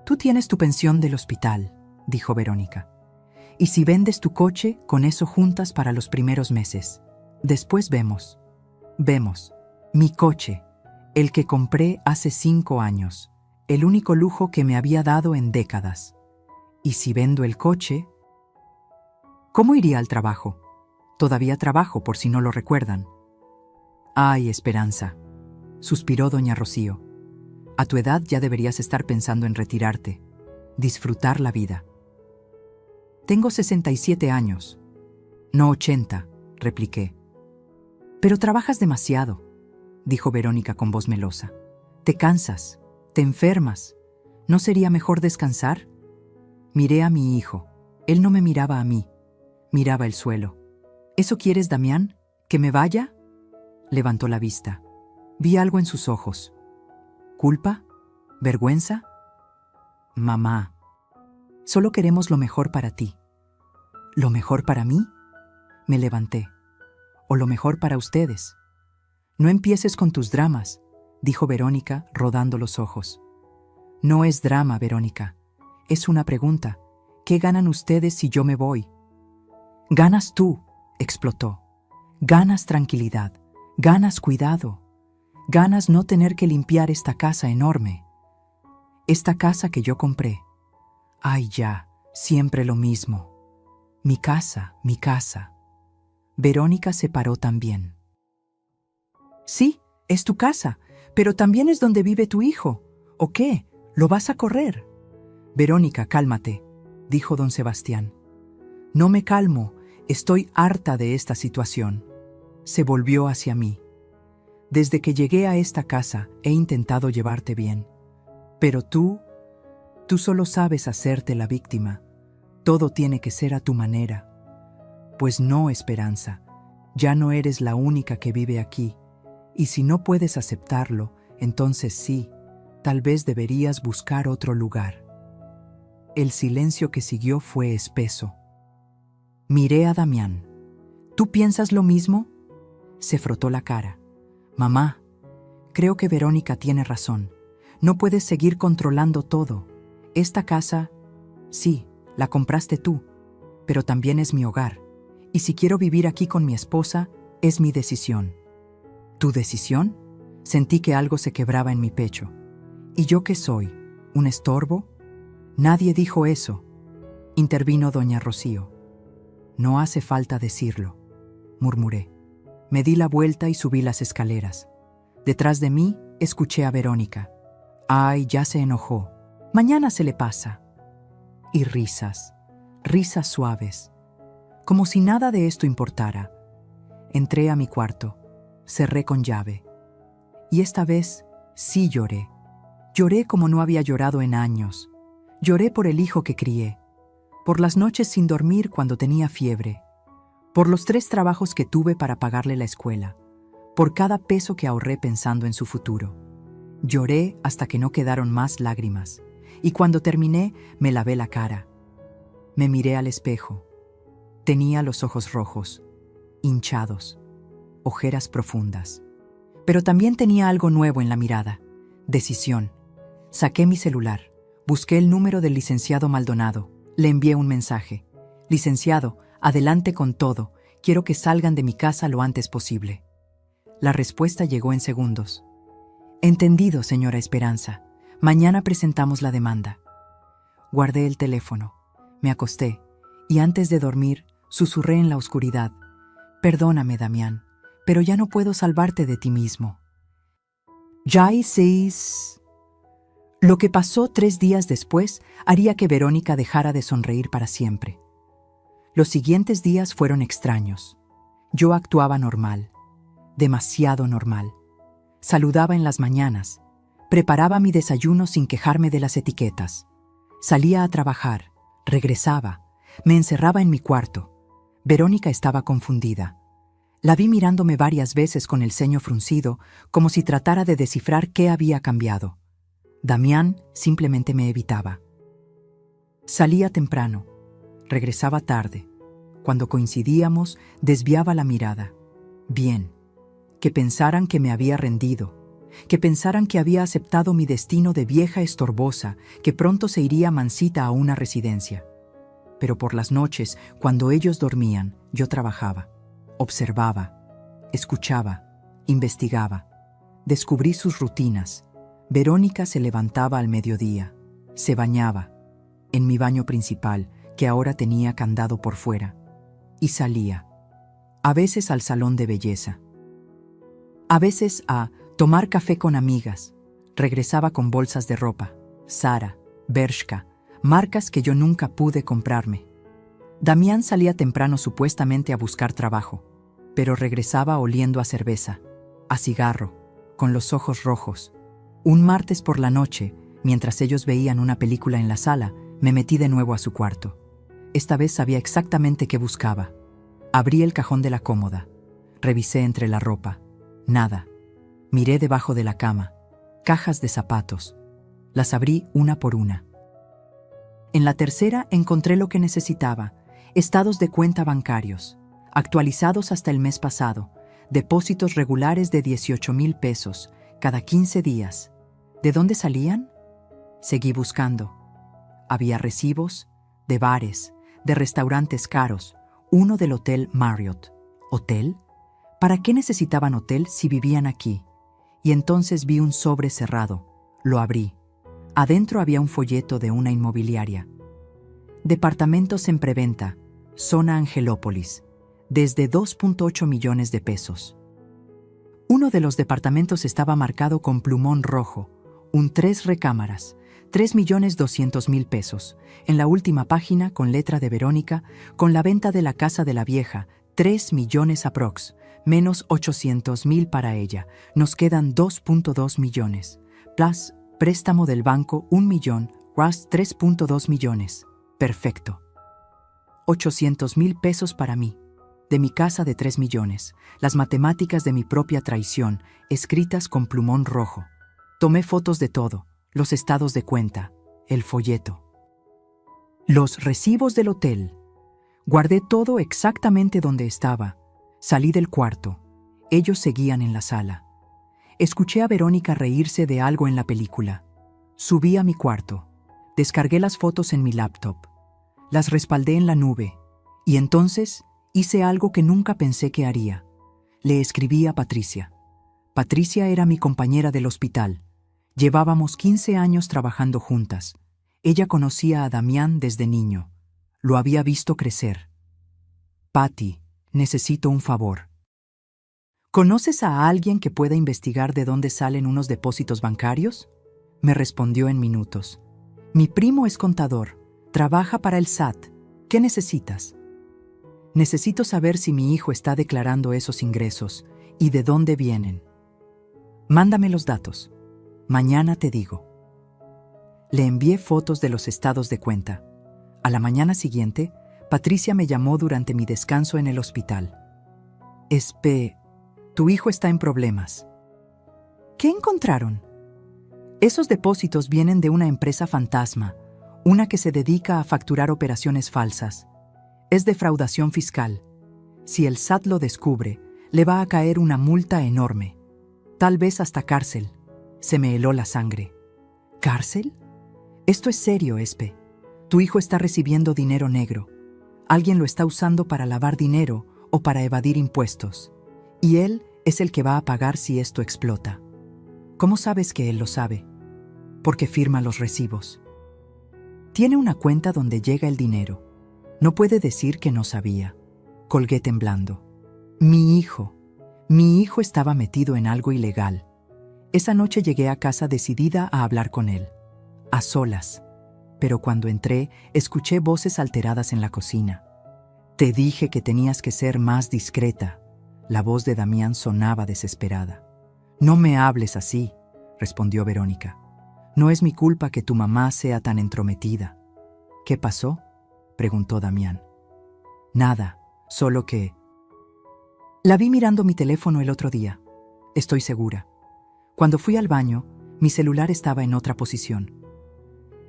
tú tienes tu pensión del hospital», dijo Verónica. «Y si vendes tu coche, con eso juntas para los primeros meses. Después vemos». «Vemos. Mi coche, el que compré hace 5 años, el único lujo que me había dado en décadas. Y si vendo el coche...». «¿Cómo iría al trabajo?». «Todavía trabajo, por si no lo recuerdan». «Ay, Esperanza», suspiró doña Rocío. «A tu edad ya deberías estar pensando en retirarte, disfrutar la vida». «Tengo 67 años». «No 80», repliqué. «Pero trabajas demasiado», dijo Verónica con voz melosa. «Te cansas, te enfermas. ¿No sería mejor descansar?». Miré a mi hijo. Él no me miraba a mí, miraba el suelo. «¿Eso quieres, Damián? ¿Que me vaya?». Levantó la vista. Vi algo en sus ojos. ¿Culpa? ¿Vergüenza? «Mamá, solo queremos lo mejor para ti». «¿Lo mejor para mí?». Me levanté. «O lo mejor para ustedes». «No empieces con tus dramas», dijo Verónica, rodando los ojos. «No es drama, Verónica. Es una pregunta. ¿Qué ganan ustedes si yo me voy?». «Ganas tú», explotó. Ganas tranquilidad, ganas cuidado, ganas no tener que limpiar esta casa enorme. Esta casa que yo compré. Ay, ya, siempre lo mismo. Mi casa, mi casa. Verónica se paró también. Sí, es tu casa, pero también es donde vive tu hijo. ¿O qué? ¿Lo vas a correr? Verónica, cálmate, dijo don Sebastián. No me calmo, estoy harta de esta situación. Se volvió hacia mí. Desde que llegué a esta casa he intentado llevarte bien. Pero tú solo sabes hacerte la víctima. Todo tiene que ser a tu manera. Pues no, Esperanza, ya no eres la única que vive aquí. Y si no puedes aceptarlo, entonces sí, tal vez deberías buscar otro lugar. El silencio que siguió fue espeso. Miré a Damián. ¿Tú piensas lo mismo? Se frotó la cara. Mamá, creo que Verónica tiene razón. No puedes seguir controlando todo. Esta casa, sí, la compraste tú, pero también es mi hogar. Y si quiero vivir aquí con mi esposa, es mi decisión. ¿Tu decisión? Sentí que algo se quebraba en mi pecho. ¿Y yo qué soy? ¿Un estorbo? Nadie dijo eso. Intervino doña Rocío. No hace falta decirlo, murmuré. Me di la vuelta y subí las escaleras. Detrás de mí, escuché a Verónica. Ay, ya se enojó. Mañana se le pasa. Y risas, risas suaves. Como si nada de esto importara. Entré a mi cuarto. Cerré con llave. Y esta vez sí lloré. Lloré como no había llorado en años. Lloré por el hijo que crié. Por las noches sin dormir cuando tenía fiebre. Por los 3 trabajos que tuve para pagarle la escuela. Por cada peso que ahorré pensando en su futuro. Lloré hasta que no quedaron más lágrimas. Y cuando terminé, me lavé la cara. Me miré al espejo. Tenía los ojos rojos, hinchados, ojeras profundas. Pero también tenía algo nuevo en la mirada. Decisión. Saqué mi celular. Busqué el número del licenciado Maldonado. Le envié un mensaje. Licenciado, adelante con todo. Quiero que salgan de mi casa lo antes posible. La respuesta llegó en segundos. Entendido, señora Esperanza. Mañana presentamos la demanda. Guardé el teléfono. Me acosté. Y antes de dormir, susurré en la oscuridad. Perdóname, Damián, pero ya no puedo salvarte de ti mismo. Ya hicéis. Lo que pasó 3 días después haría que Verónica dejara de sonreír para siempre. Los siguientes días fueron extraños. Yo actuaba normal, demasiado normal. Saludaba en las mañanas, preparaba mi desayuno sin quejarme de las etiquetas. Salía a trabajar, regresaba, me encerraba en mi cuarto. Verónica estaba confundida. La vi mirándome varias veces con el ceño fruncido, como si tratara de descifrar qué había cambiado. Damián simplemente me evitaba. Salía temprano, regresaba tarde. Cuando coincidíamos, desviaba la mirada. Bien, que pensaran que me había rendido, que pensaran que había aceptado mi destino de vieja estorbosa, que pronto se iría mansita a una residencia. Pero por las noches, cuando ellos dormían, yo trabajaba, observaba, escuchaba, investigaba. Descubrí sus rutinas. Verónica se levantaba al mediodía, se bañaba, en mi baño principal, que ahora tenía candado por fuera, y salía, a veces al salón de belleza, a veces a tomar café con amigas. Regresaba con bolsas de ropa, Zara, Bershka, marcas que yo nunca pude comprarme. Damián salía temprano supuestamente a buscar trabajo, pero regresaba oliendo a cerveza, a cigarro, con los ojos rojos. Un martes por la noche, mientras ellos veían una película en la sala, me metí de nuevo a su cuarto. Esta vez sabía exactamente qué buscaba. Abrí el cajón de la cómoda. Revisé entre la ropa. Nada. Miré debajo de la cama. Cajas de zapatos. Las abrí una por una. En la tercera encontré lo que necesitaba. Estados de cuenta bancarios, actualizados hasta el mes pasado. Depósitos regulares de 18,000 pesos, cada 15 días. ¿De dónde salían? Seguí buscando. Había recibos de bares, de restaurantes caros, uno del Hotel Marriott. ¿Hotel? ¿Para qué necesitaban hotel si vivían aquí? Y entonces vi un sobre cerrado. Lo abrí. Adentro había un folleto de una inmobiliaria. Departamentos en preventa, zona Angelópolis, desde 2.8 millones de pesos. Uno de los departamentos estaba marcado con plumón rojo, un 3 recámaras, 3.200.000 pesos. En la última página, con letra de Verónica, con la venta de la casa de la vieja, 3 millones aprox, menos 800.000 para ella. Nos quedan 2.2 millones. Plus, préstamo del banco, 1 millón, ras 3.2 millones. Perfecto. 800.000 pesos para mí. De mi casa de 3 millones, las matemáticas de mi propia traición, escritas con plumón rojo. Tomé fotos de todo, los estados de cuenta, el folleto, los recibos del hotel. Guardé todo exactamente donde estaba. Salí del cuarto. Ellos seguían en la sala. Escuché a Verónica reírse de algo en la película. Subí a mi cuarto. Descargué las fotos en mi laptop. Las respaldé en la nube. Y entonces hice algo que nunca pensé que haría. Le escribí a Patricia. Patricia era mi compañera del hospital. Llevábamos 15 años trabajando juntas. Ella conocía a Damián desde niño. Lo había visto crecer. Patty, necesito un favor. ¿Conoces a alguien que pueda investigar de dónde salen unos depósitos bancarios? Me respondió en minutos. Mi primo es contador. Trabaja para el SAT. ¿Qué necesitas? Necesito saber si mi hijo está declarando esos ingresos y de dónde vienen. Mándame los datos. Mañana te digo. Le envié fotos de los estados de cuenta. A la mañana siguiente, Patricia me llamó durante mi descanso en el hospital. Tu hijo está en problemas. ¿Qué encontraron? Esos depósitos vienen de una empresa fantasma, una que se dedica a facturar operaciones falsas. Es defraudación fiscal. Si el SAT lo descubre, le va a caer una multa enorme. Tal vez hasta cárcel. Se me heló la sangre. ¿Cárcel? Esto es serio, Espe. Tu hijo está recibiendo dinero negro. Alguien lo está usando para lavar dinero o para evadir impuestos. Y él es el que va a pagar si esto explota. ¿Cómo sabes que él lo sabe? Porque firma los recibos. Tiene una cuenta donde llega el dinero. No puede decir que no sabía. Colgué temblando. Mi hijo estaba metido en algo ilegal. Esa noche llegué a casa decidida a hablar con él. A solas. Pero cuando entré, escuché voces alteradas en la cocina. Te dije que tenías que ser más discreta. La voz de Damián sonaba desesperada. No me hables así, respondió Verónica. No es mi culpa que tu mamá sea tan entrometida. ¿Qué pasó?, preguntó Damián. Nada, solo que... La vi mirando mi teléfono el otro día. Estoy segura. Cuando fui al baño, mi celular estaba en otra posición.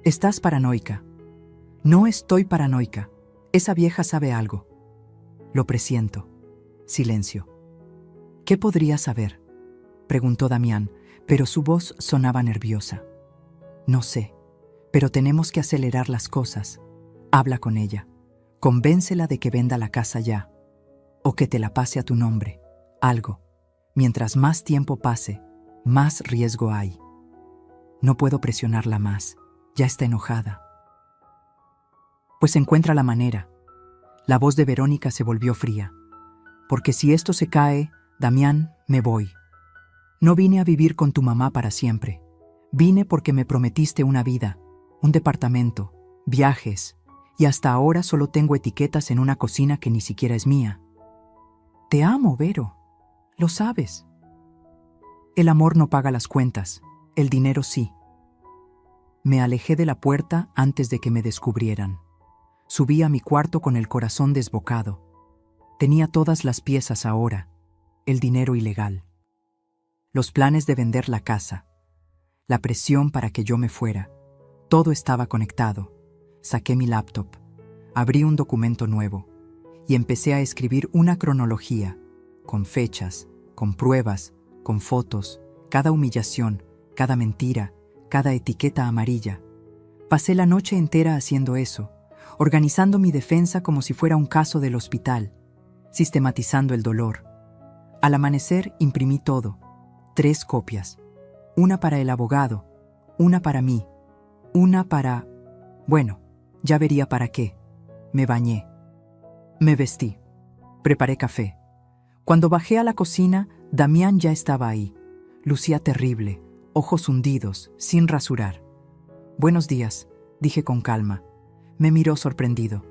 Estás paranoica. No estoy paranoica. Esa vieja sabe algo. Lo presiento. Silencio. ¿Qué podría saber?, preguntó Damián, pero su voz sonaba nerviosa. No sé, pero tenemos que acelerar las cosas. Habla con ella. Convéncela de que venda la casa ya. O que te la pase a tu nombre. Algo. Mientras más tiempo pase, más riesgo hay. No puedo presionarla más. Ya está enojada. Pues encuentra la manera. La voz de Verónica se volvió fría. Porque si esto se cae, Damián, me voy. No vine a vivir con tu mamá para siempre. Vine porque me prometiste una vida, un departamento, viajes, y hasta ahora solo tengo etiquetas en una cocina que ni siquiera es mía. Te amo, Vero. Lo sabes. El amor no paga las cuentas, el dinero sí. Me alejé de la puerta antes de que me descubrieran. Subí a mi cuarto con el corazón desbocado. Tenía todas las piezas ahora, el dinero ilegal. Los planes de vender la casa, la presión para que yo me fuera. Todo estaba conectado. Saqué mi laptop, abrí un documento nuevo y empecé a escribir una cronología, con fechas, con pruebas, con fotos, cada humillación, cada mentira, cada etiqueta amarilla. Pasé la noche entera haciendo eso, organizando mi defensa como si fuera un caso del hospital, sistematizando el dolor. Al amanecer imprimí todo, 3 copias, una para el abogado, una para mí, una para... Bueno, ya vería para qué. Me bañé. Me vestí. Preparé café. Cuando bajé a la cocina, Damián ya estaba ahí. Lucía terrible, ojos hundidos, sin rasurar. «Buenos días», dije con calma. Me miró sorprendido.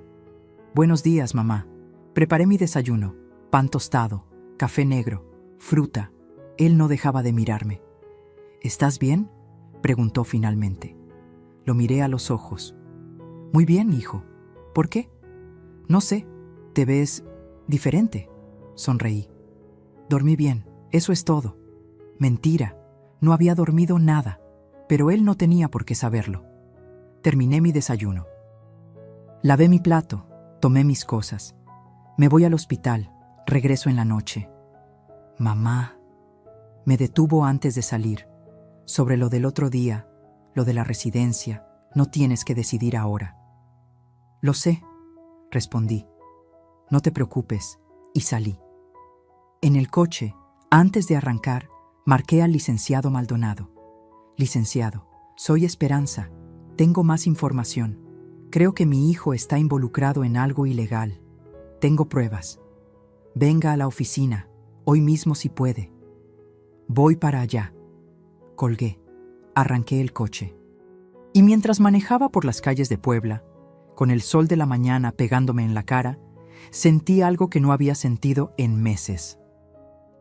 «Buenos días, mamá. Preparé mi desayuno. Pan tostado, café negro, fruta». Él no dejaba de mirarme. «¿Estás bien?», preguntó finalmente. Lo miré a los ojos. «Muy bien, hijo. ¿Por qué?». «No sé. Te ves diferente», sonreí. «Dormí bien, eso es todo». Mentira, no había dormido nada, pero él no tenía por qué saberlo. Terminé mi desayuno. Lavé mi plato, tomé mis cosas. Me voy al hospital, regreso en la noche. «Mamá», me detuvo antes de salir. «Sobre lo del otro día, lo de la residencia, no tienes que decidir ahora». «Lo sé», respondí. «No te preocupes», y salí. En el coche, antes de arrancar, marqué al licenciado Maldonado. «Licenciado, soy Esperanza. Tengo más información. Creo que mi hijo está involucrado en algo ilegal. Tengo pruebas. Venga a la oficina, hoy mismo si puede». «Voy para allá». Colgué. Arranqué el coche. Y mientras manejaba por las calles de Puebla, con el sol de la mañana pegándome en la cara, sentí algo que no había sentido en meses.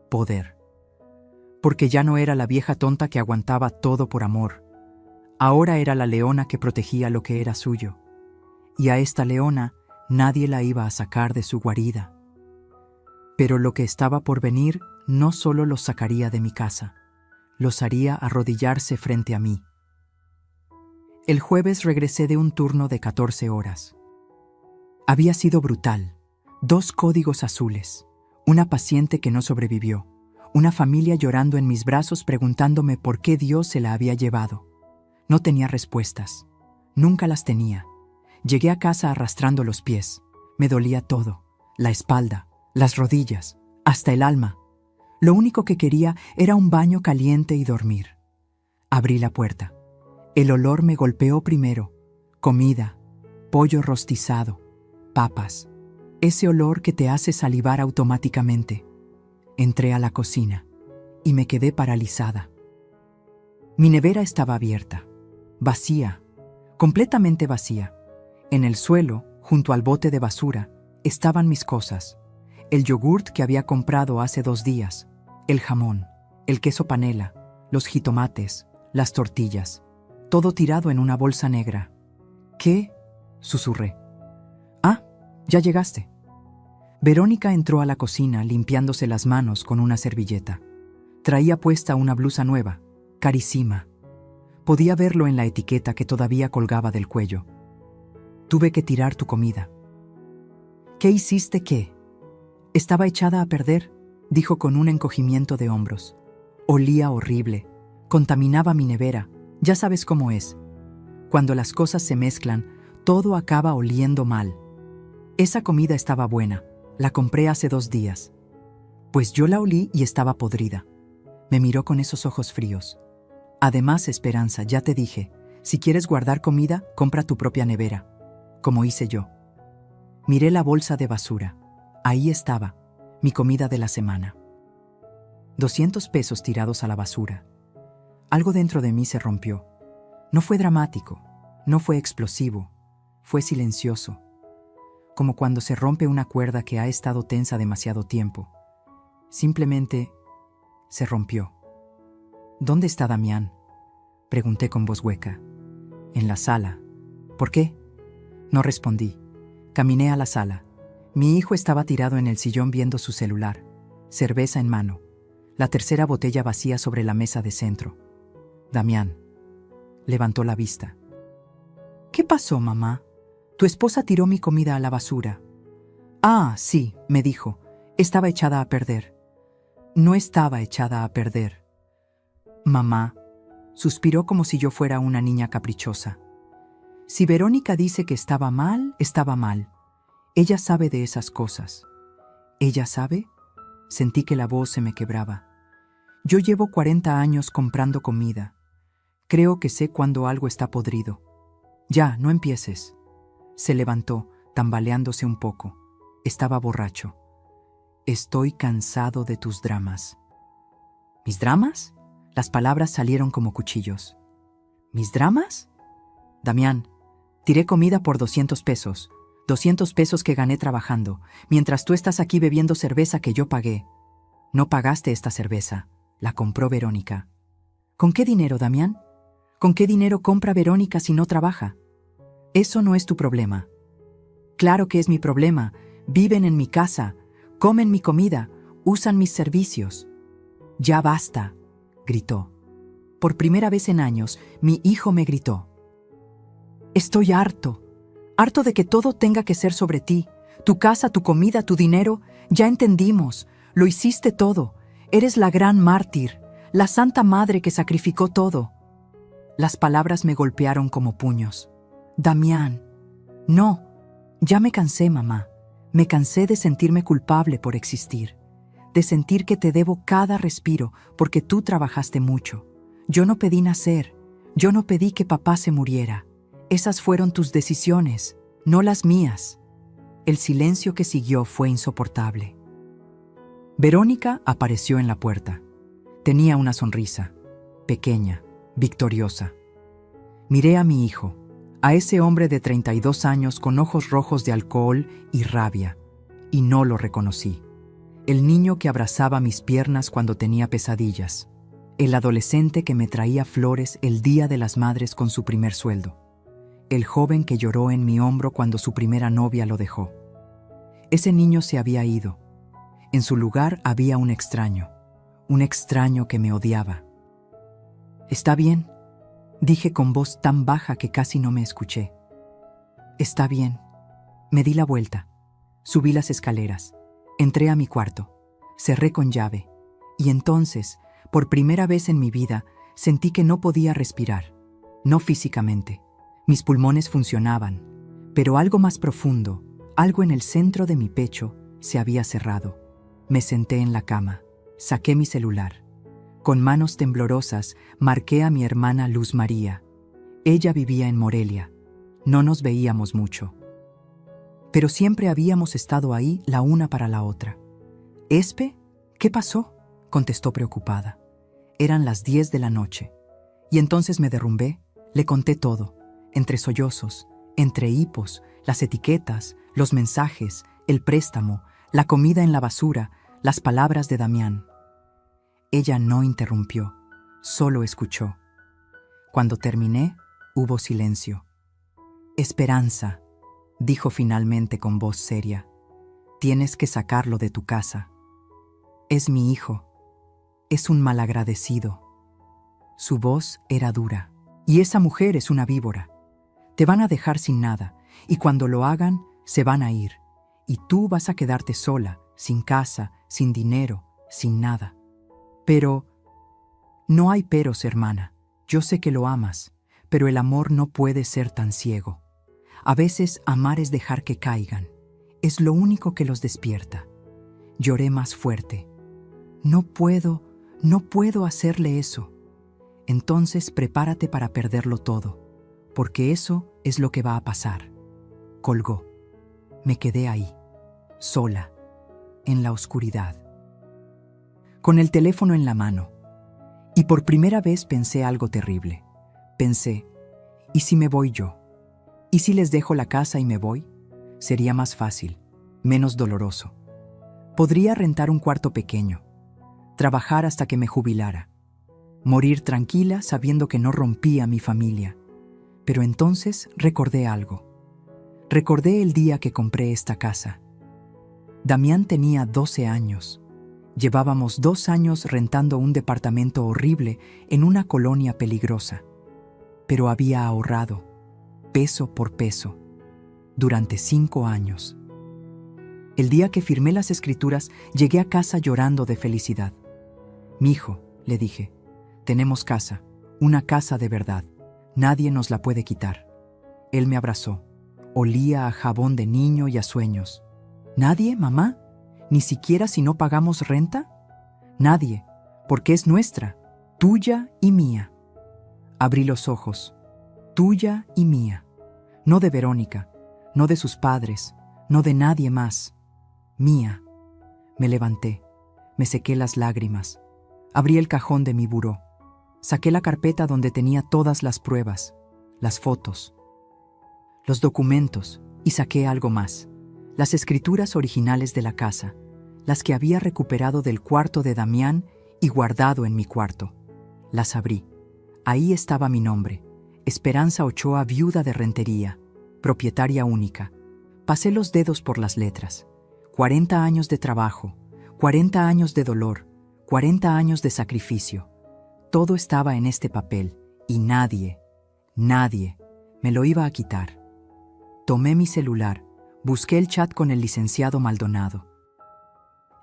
Poder. Porque ya no era la vieja tonta que aguantaba todo por amor. Ahora era la leona que protegía lo que era suyo. Y a esta leona nadie la iba a sacar de su guarida. Pero lo que estaba por venir no solo los sacaría de mi casa, los haría arrodillarse frente a mí. El jueves regresé de un turno de 14 horas. Había sido brutal. 2 códigos azules, una paciente que no sobrevivió, una familia llorando en mis brazos preguntándome por qué Dios se la había llevado. No tenía respuestas. Nunca las tenía. Llegué a casa arrastrando los pies. Me dolía todo, la espalda, las rodillas, hasta el alma. Lo único que quería era un baño caliente y dormir. Abrí la puerta. El olor me golpeó primero. Comida, pollo rostizado, papas. Ese olor que te hace salivar automáticamente. Entré a la cocina y me quedé paralizada. Mi nevera estaba abierta, vacía, completamente vacía. En el suelo, junto al bote de basura, estaban mis cosas. El yogurt que había comprado hace 2 días, el jamón, el queso panela, los jitomates, las tortillas, todo tirado en una bolsa negra. «¿Qué?», susurré. «Ah, ya llegaste». Verónica entró a la cocina limpiándose las manos con una servilleta. Traía puesta una blusa nueva, carísima. Podía verlo en la etiqueta que todavía colgaba del cuello. «Tuve que tirar tu comida». «¿Qué hiciste qué?». «Estaba echada a perder», dijo con un encogimiento de hombros. «Olía horrible. Contaminaba mi nevera. Ya sabes cómo es. Cuando las cosas se mezclan, todo acaba oliendo mal. Esa comida estaba buena. La compré hace 2 días». Pues yo la olí y estaba podrida. Me miró con esos ojos fríos. «Además, Esperanza, ya te dije, si quieres guardar comida, compra tu propia nevera», como hice yo. Miré la bolsa de basura. Ahí estaba, mi comida de la semana. 200 pesos tirados a la basura. Algo dentro de mí se rompió. No fue dramático, no fue explosivo, fue silencioso. Como cuando se rompe una cuerda que ha estado tensa demasiado tiempo. Simplemente se rompió. «¿Dónde está Damián?», pregunté con voz hueca. «En la sala». «¿Por qué?». No respondí. Caminé a la sala. Mi hijo estaba tirado en el sillón viendo su celular, cerveza en mano, la tercera botella vacía sobre la mesa de centro. Damián levantó la vista. «¿Qué pasó, mamá? Tu esposa tiró mi comida a la basura». «Ah, sí», me dijo, «estaba echada a perder». «No estaba echada a perder». «Mamá», suspiró como si yo fuera una niña caprichosa. «Si Verónica dice que estaba mal, estaba mal. Ella sabe de esas cosas». «¿Ella sabe?». Sentí que la voz se me quebraba. Yo llevo 40 años comprando comida. Creo que sé cuando algo está podrido. Ya, no empieces. Se levantó, tambaleándose un poco. Estaba borracho. Estoy cansado de tus dramas. ¿Mis dramas? Las palabras salieron como cuchillos. ¿Mis dramas? Damián, tiré comida por 200 pesos. 200 pesos que gané trabajando, mientras tú estás aquí bebiendo cerveza que yo pagué. No pagaste esta cerveza. La compró Verónica. ¿Con qué dinero, Damián? ¿Con qué dinero compra Verónica si no trabaja? Eso no es tu problema. Claro que es mi problema. Viven en mi casa, comen mi comida, usan mis servicios. Ya basta, gritó. Por primera vez en años, mi hijo me gritó. Estoy harto de que todo tenga que ser sobre ti. Tu casa, tu comida, tu dinero. Ya entendimos, lo hiciste todo. Eres la gran mártir, la santa madre que sacrificó todo. Las palabras me golpearon como puños. Damián, no, ya me cansé, mamá. Me cansé de sentirme culpable por existir, de sentir que te debo cada respiro porque tú trabajaste mucho. Yo no pedí nacer, yo no pedí que papá se muriera. Esas fueron tus decisiones, no las mías. El silencio que siguió fue insoportable. Verónica apareció en la puerta. Tenía una sonrisa, pequeña, victoriosa. Miré a mi hijo, a ese hombre de 32 años con ojos rojos de alcohol y rabia, y no lo reconocí. El niño que abrazaba mis piernas cuando tenía pesadillas. El adolescente que me traía flores el Día de las Madres con su primer sueldo. El joven que lloró en mi hombro cuando su primera novia lo dejó. Ese niño se había ido. En su lugar había un extraño que me odiaba. «Está bien», dije con voz tan baja que casi no me escuché. «Está bien». Me di la vuelta, subí las escaleras, entré a mi cuarto, cerré con llave, y entonces, por primera vez en mi vida, sentí que no podía respirar, no físicamente. Mis pulmones funcionaban, pero algo más profundo, algo en el centro de mi pecho, se había cerrado. Me senté en la cama, saqué mi celular. Con manos temblorosas, marqué a mi hermana Luz María. Ella vivía en Morelia. No nos veíamos mucho. Pero siempre habíamos estado ahí la una para la otra. «¿Espe? ¿Qué pasó?», contestó preocupada. Eran las 10 de la noche. Y entonces me derrumbé, le conté todo. Entre sollozos, entre hipos, las etiquetas, los mensajes, el préstamo, la comida en la basura, las palabras de Damián. Ella no interrumpió, solo escuchó. Cuando terminé, hubo silencio. «Esperanza», dijo finalmente con voz seria, «tienes que sacarlo de tu casa. Es mi hijo. Es un malagradecido». Su voz era dura. «Y esa mujer es una víbora. Te van a dejar sin nada, y cuando lo hagan, se van a ir. Y tú vas a quedarte sola, sin casa, sin dinero, sin nada». «Pero...». «No hay peros, hermana. Yo sé que lo amas, pero el amor no puede ser tan ciego. A veces amar es dejar que caigan. Es lo único que los despierta». Lloré más fuerte. No puedo hacerle eso». «Entonces prepárate para perderlo todo, porque eso es lo que va a pasar». Colgó. Me quedé ahí, sola, en la oscuridad, con el teléfono en la mano. Y por primera vez pensé algo terrible. Pensé, ¿y si me voy yo? ¿Y si les dejo la casa y me voy? Sería más fácil, menos doloroso. Podría rentar un cuarto pequeño, trabajar hasta que me jubilara, morir tranquila sabiendo que no rompía mi familia. Pero entonces recordé algo. Recordé el día que compré esta casa. Damián tenía 12 años. Llevábamos 2 años rentando un departamento horrible en una colonia peligrosa. Pero había ahorrado, peso por peso, durante 5 años. El día que firmé las escrituras, llegué a casa llorando de felicidad. «Mijo», le dije, «tenemos casa, una casa de verdad. Nadie nos la puede quitar». Él me abrazó. Olía a jabón de niño y a sueños. «¿Nadie, mamá? ¿Ni siquiera si no pagamos renta? Nadie, porque es nuestra, tuya y mía. Abrí los ojos. Tuya y mía. No de Verónica, no de sus padres, no de nadie más. Mía. Me levanté, me sequé las lágrimas. Abrí el cajón de mi buró. Saqué la carpeta donde tenía todas las pruebas, las fotos, los documentos, y saqué algo más. Las escrituras originales de la casa, las que había recuperado del cuarto de Damián y guardado en mi cuarto. Las abrí. Ahí estaba mi nombre: Esperanza Ochoa, viuda de Rentería, propietaria única. Pasé los dedos por las letras. 40 años de trabajo, 40 años de dolor, 40 años de sacrificio. Todo estaba en este papel y nadie me lo iba a quitar. Tomé mi celular, busqué el chat con el licenciado Maldonado.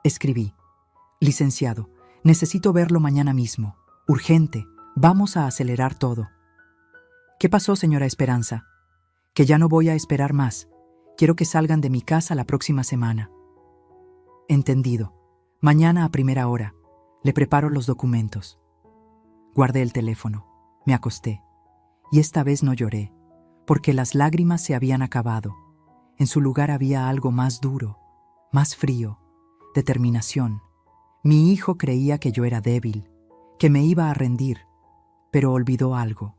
Escribí: licenciado, necesito verlo mañana mismo. Urgente, vamos a acelerar todo. ¿Qué pasó, señora Esperanza? Que ya no voy a esperar más. Quiero que salgan de mi casa la próxima semana. Entendido. Mañana a primera hora. Le preparo los documentos. Guardé el teléfono. Me acosté. Y esta vez no lloré, porque las lágrimas se habían acabado. En su lugar había algo más duro, más frío, determinación. Mi hijo creía que yo era débil, que me iba a rendir, pero olvidó algo.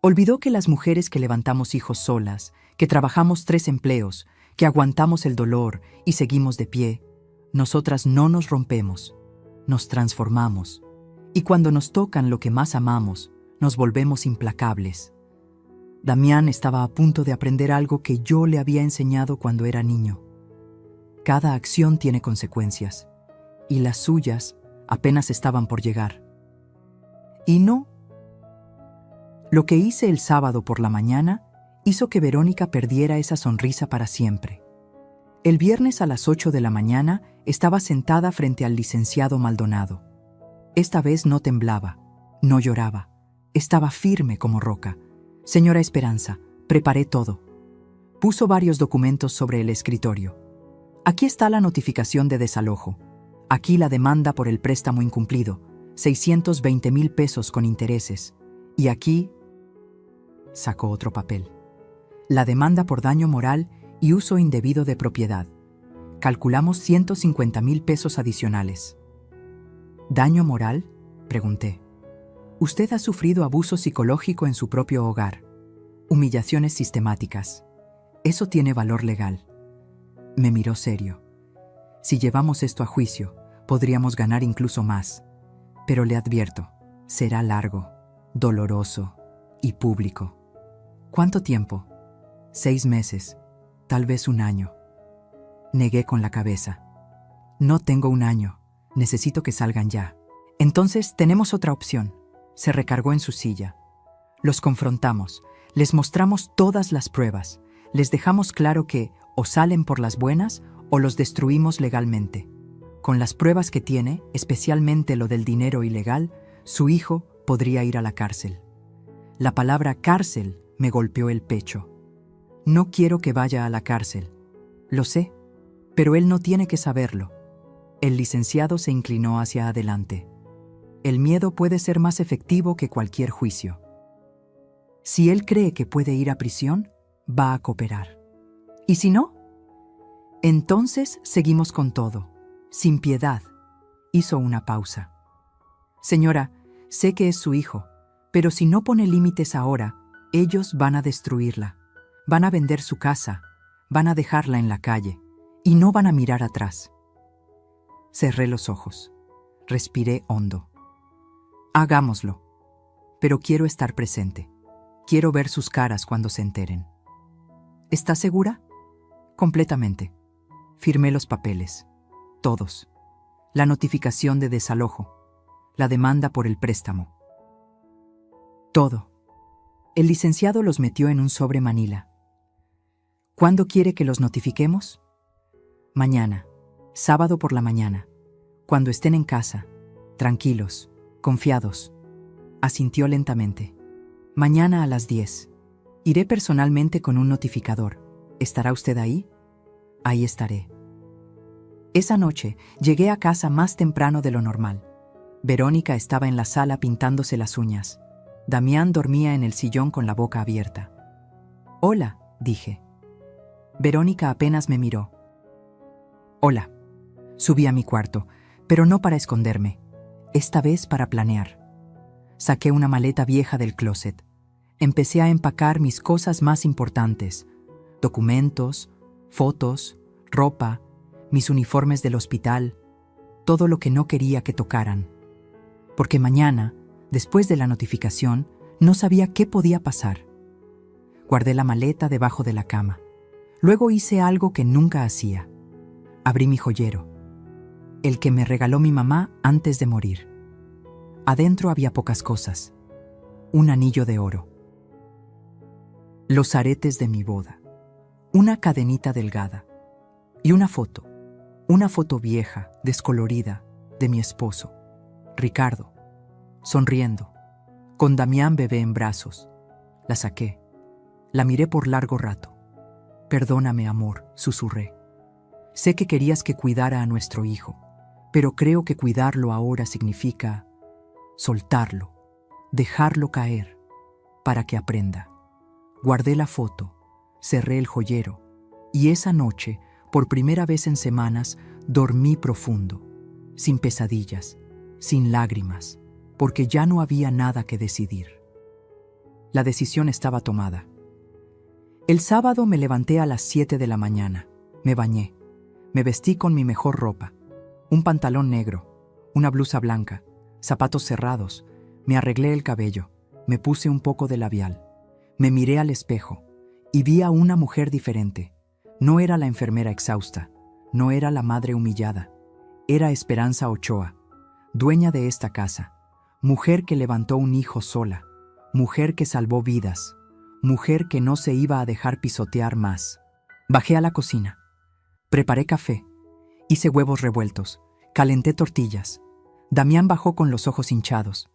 Olvidó que las mujeres que levantamos hijos solas, que trabajamos 3 empleos, que aguantamos el dolor y seguimos de pie, nosotras no nos rompemos, nos transformamos. Y cuando nos tocan lo que más amamos, nos volvemos implacables. Damián estaba a punto de aprender algo que yo le había enseñado cuando era niño. Cada acción tiene consecuencias, y las suyas apenas estaban por llegar. Y no. Lo que hice el sábado por la mañana hizo que Verónica perdiera esa sonrisa para siempre. El viernes a las 8 de la mañana estaba sentada frente al licenciado Maldonado. Esta vez no temblaba, no lloraba, estaba firme como roca. Señora Esperanza, preparé todo. Puso varios documentos sobre el escritorio. Aquí está la notificación de desalojo. Aquí la demanda por el préstamo incumplido, 620,000 pesos con intereses. Y aquí sacó otro papel. La demanda por daño moral y uso indebido de propiedad. Calculamos 150,000 pesos adicionales. ¿Daño moral?, pregunté. Usted ha sufrido abuso psicológico en su propio hogar. Humillaciones sistemáticas. Eso tiene valor legal. Me miró serio. Si llevamos esto a juicio, podríamos ganar incluso más. Pero le advierto, será largo, doloroso y público. ¿Cuánto tiempo? 6 meses, tal vez 1 año. Negué con la cabeza. No tengo 1 año, necesito que salgan ya. Entonces tenemos otra opción. Se recargó en su silla. Los confrontamos, les mostramos todas las pruebas, les dejamos claro que o salen por las buenas o los destruimos legalmente. Con las pruebas que tiene, especialmente lo del dinero ilegal, su hijo podría ir a la cárcel. La palabra cárcel me golpeó el pecho. No quiero que vaya a la cárcel. Lo sé, pero él no tiene que saberlo. El licenciado se inclinó hacia adelante. El miedo puede ser más efectivo que cualquier juicio. Si él cree que puede ir a prisión, va a cooperar. ¿Y si no? Entonces seguimos con todo, sin piedad. Hizo una pausa. Señora, sé que es su hijo, pero si no pone límites ahora, ellos van a destruirla. Van a vender su casa, van a dejarla en la calle y no van a mirar atrás. Cerré los ojos. Respiré hondo. Hagámoslo. Pero quiero estar presente. Quiero ver sus caras cuando se enteren. ¿Está segura? Completamente. Firmé los papeles. Todos. La notificación de desalojo. La demanda por el préstamo. Todo. El licenciado los metió en un sobre manila. ¿Cuándo quiere que los notifiquemos? Mañana. Sábado por la mañana. Cuando estén en casa. Tranquilos. Confiados. Asintió lentamente. Mañana a las 10. Iré personalmente con un notificador. ¿Estará usted ahí? Ahí estaré. Esa noche llegué a casa más temprano de lo normal. Verónica estaba en la sala pintándose las uñas. Damián dormía en el sillón con la boca abierta. «Hola», dije. Verónica apenas me miró. «Hola». Subí a mi cuarto, pero no para esconderme, esta vez para planear. Saqué una maleta vieja del closet. Empecé a empacar mis cosas más importantes: documentos, fotos, ropa, mis uniformes del hospital, todo lo que no quería que tocaran. Porque mañana, después de la notificación, no sabía qué podía pasar. Guardé la maleta debajo de la cama. Luego hice algo que nunca hacía. Abrí mi joyero, el que me regaló mi mamá antes de morir. Adentro había pocas cosas. Un anillo de oro, los aretes de mi boda, una cadenita delgada y una foto vieja, descolorida, de mi esposo, Ricardo, sonriendo, con Damián bebé en brazos. La saqué, la miré por largo rato. «Perdóname, amor», susurré. «Sé que querías que cuidara a nuestro hijo, pero creo que cuidarlo ahora significa soltarlo, dejarlo caer, para que aprenda». Guardé la foto, cerré el joyero, y esa noche, por primera vez en semanas, dormí profundo, sin pesadillas, sin lágrimas, porque ya no había nada que decidir. La decisión estaba tomada. El sábado me levanté a las 7 de la mañana, me bañé, me vestí con mi mejor ropa, un pantalón negro, una blusa blanca, zapatos cerrados, me arreglé el cabello, me puse un poco de labial, me miré al espejo y vi a una mujer diferente. No era la enfermera exhausta, no era la madre humillada, era Esperanza Ochoa, dueña de esta casa, mujer que levantó un hijo sola, mujer que salvó vidas, mujer que no se iba a dejar pisotear más. Bajé a la cocina, preparé café, hice huevos revueltos, calenté tortillas. Damián bajó con los ojos hinchados.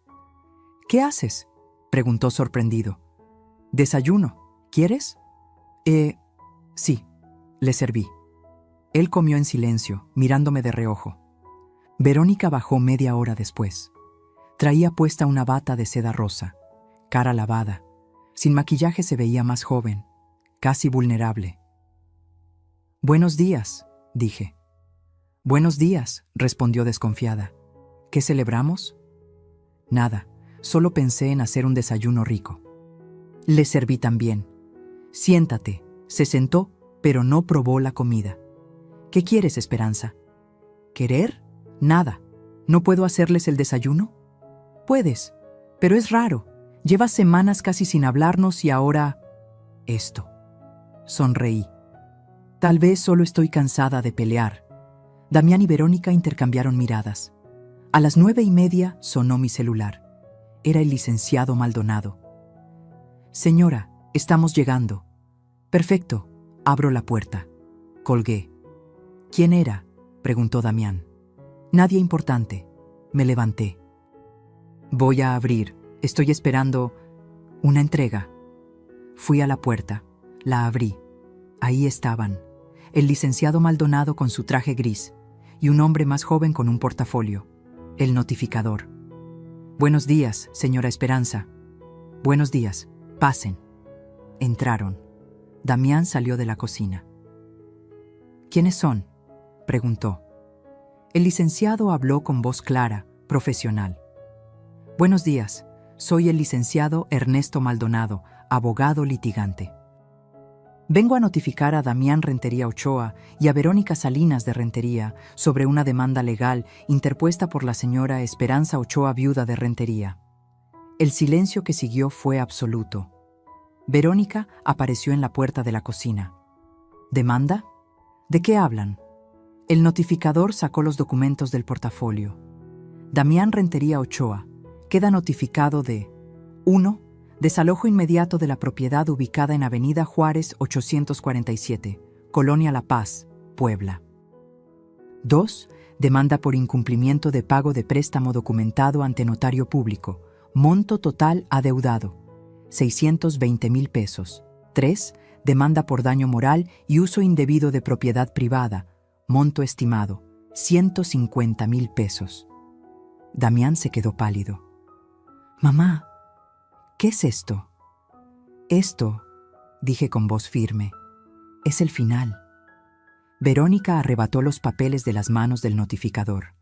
«¿Qué haces?», preguntó sorprendido. «Desayuno, ¿quieres?» Sí», le serví. Él comió en silencio, mirándome de reojo. Verónica bajó media hora después. Traía puesta una bata de seda rosa, cara lavada. Sin maquillaje se veía más joven, casi vulnerable. «Buenos días», dije. «Buenos días», respondió desconfiada. «¿Qué celebramos?» «Nada, solo pensé en hacer un desayuno rico». Le serví también. «Siéntate», se sentó, pero no probó la comida. «¿Qué quieres, Esperanza?» «¿Querer? Nada. ¿No puedo hacerles el desayuno?» «Puedes, pero es raro. Llevas semanas casi sin hablarnos y ahora... esto». Sonreí. «Tal vez solo estoy cansada de pelear». Damián y Verónica intercambiaron miradas. A las 9:30 sonó mi celular. Era el licenciado Maldonado. «Señora, estamos llegando». «Perfecto». Abro la puerta. Colgué. «¿Quién era?», preguntó Damián. «Nadie importante». Me levanté. «Voy a abrir. Estoy esperando una entrega». Fui a la puerta. La abrí. Ahí estaban. El licenciado Maldonado con su traje gris y un hombre más joven con un portafolio. El notificador. «Buenos días, señora Esperanza». «Buenos días. Pasen». Entraron. Damián salió de la cocina. «¿Quiénes son?», preguntó. El licenciado habló con voz clara, profesional. «Buenos días. Soy el licenciado Ernesto Maldonado, abogado litigante. Vengo a notificar a Damián Rentería Ochoa y a Verónica Salinas de Rentería sobre una demanda legal interpuesta por la señora Esperanza Ochoa, viuda de Rentería». El silencio que siguió fue absoluto. Verónica apareció en la puerta de la cocina. «¿Demanda? ¿De qué hablan?». El notificador sacó los documentos del portafolio. «Damián Rentería Ochoa queda notificado de 1. Desalojo inmediato de la propiedad ubicada en Avenida Juárez 847, Colonia La Paz, Puebla. 2. Demanda por incumplimiento de pago de préstamo documentado ante notario público. Monto total adeudado, 620,000 pesos. 3. Demanda por daño moral y uso indebido de propiedad privada. Monto estimado, 150,000 pesos. Damián se quedó pálido. Mamá, ¿qué es esto? Esto, dije con voz firme, es el final. Verónica arrebató los papeles de las manos del notificador.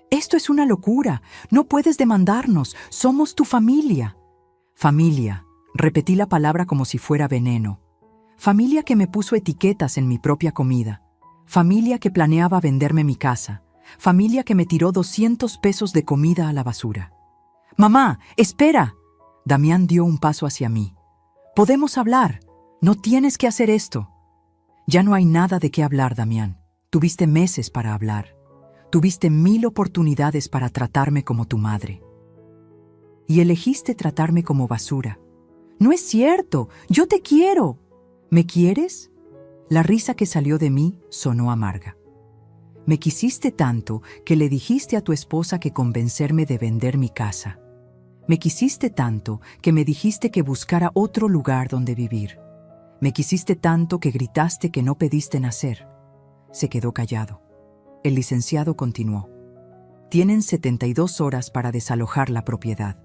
Esto es una locura. No puedes demandarnos. Somos tu familia. Familia. Repetí la palabra como si fuera veneno. Familia que me puso etiquetas en mi propia comida. Familia que planeaba venderme mi casa. Familia que me tiró 200 pesos de comida a la basura. ¡Mamá, espera! Damián dio un paso hacia mí. Podemos hablar. No tienes que hacer esto. Ya no hay nada de qué hablar, Damián. Tuviste meses para hablar. Tuviste 1000 oportunidades para tratarme como tu madre. Y elegiste tratarme como basura. No es cierto. Yo te quiero. ¿Me quieres? La risa que salió de mí sonó amarga. Me quisiste tanto que le dijiste a tu esposa que convencerme de vender mi casa. Me quisiste tanto que me dijiste que buscara otro lugar donde vivir. Me quisiste tanto que gritaste que no pediste nacer. Se quedó callado. El licenciado continuó. Tienen 72 horas para desalojar la propiedad.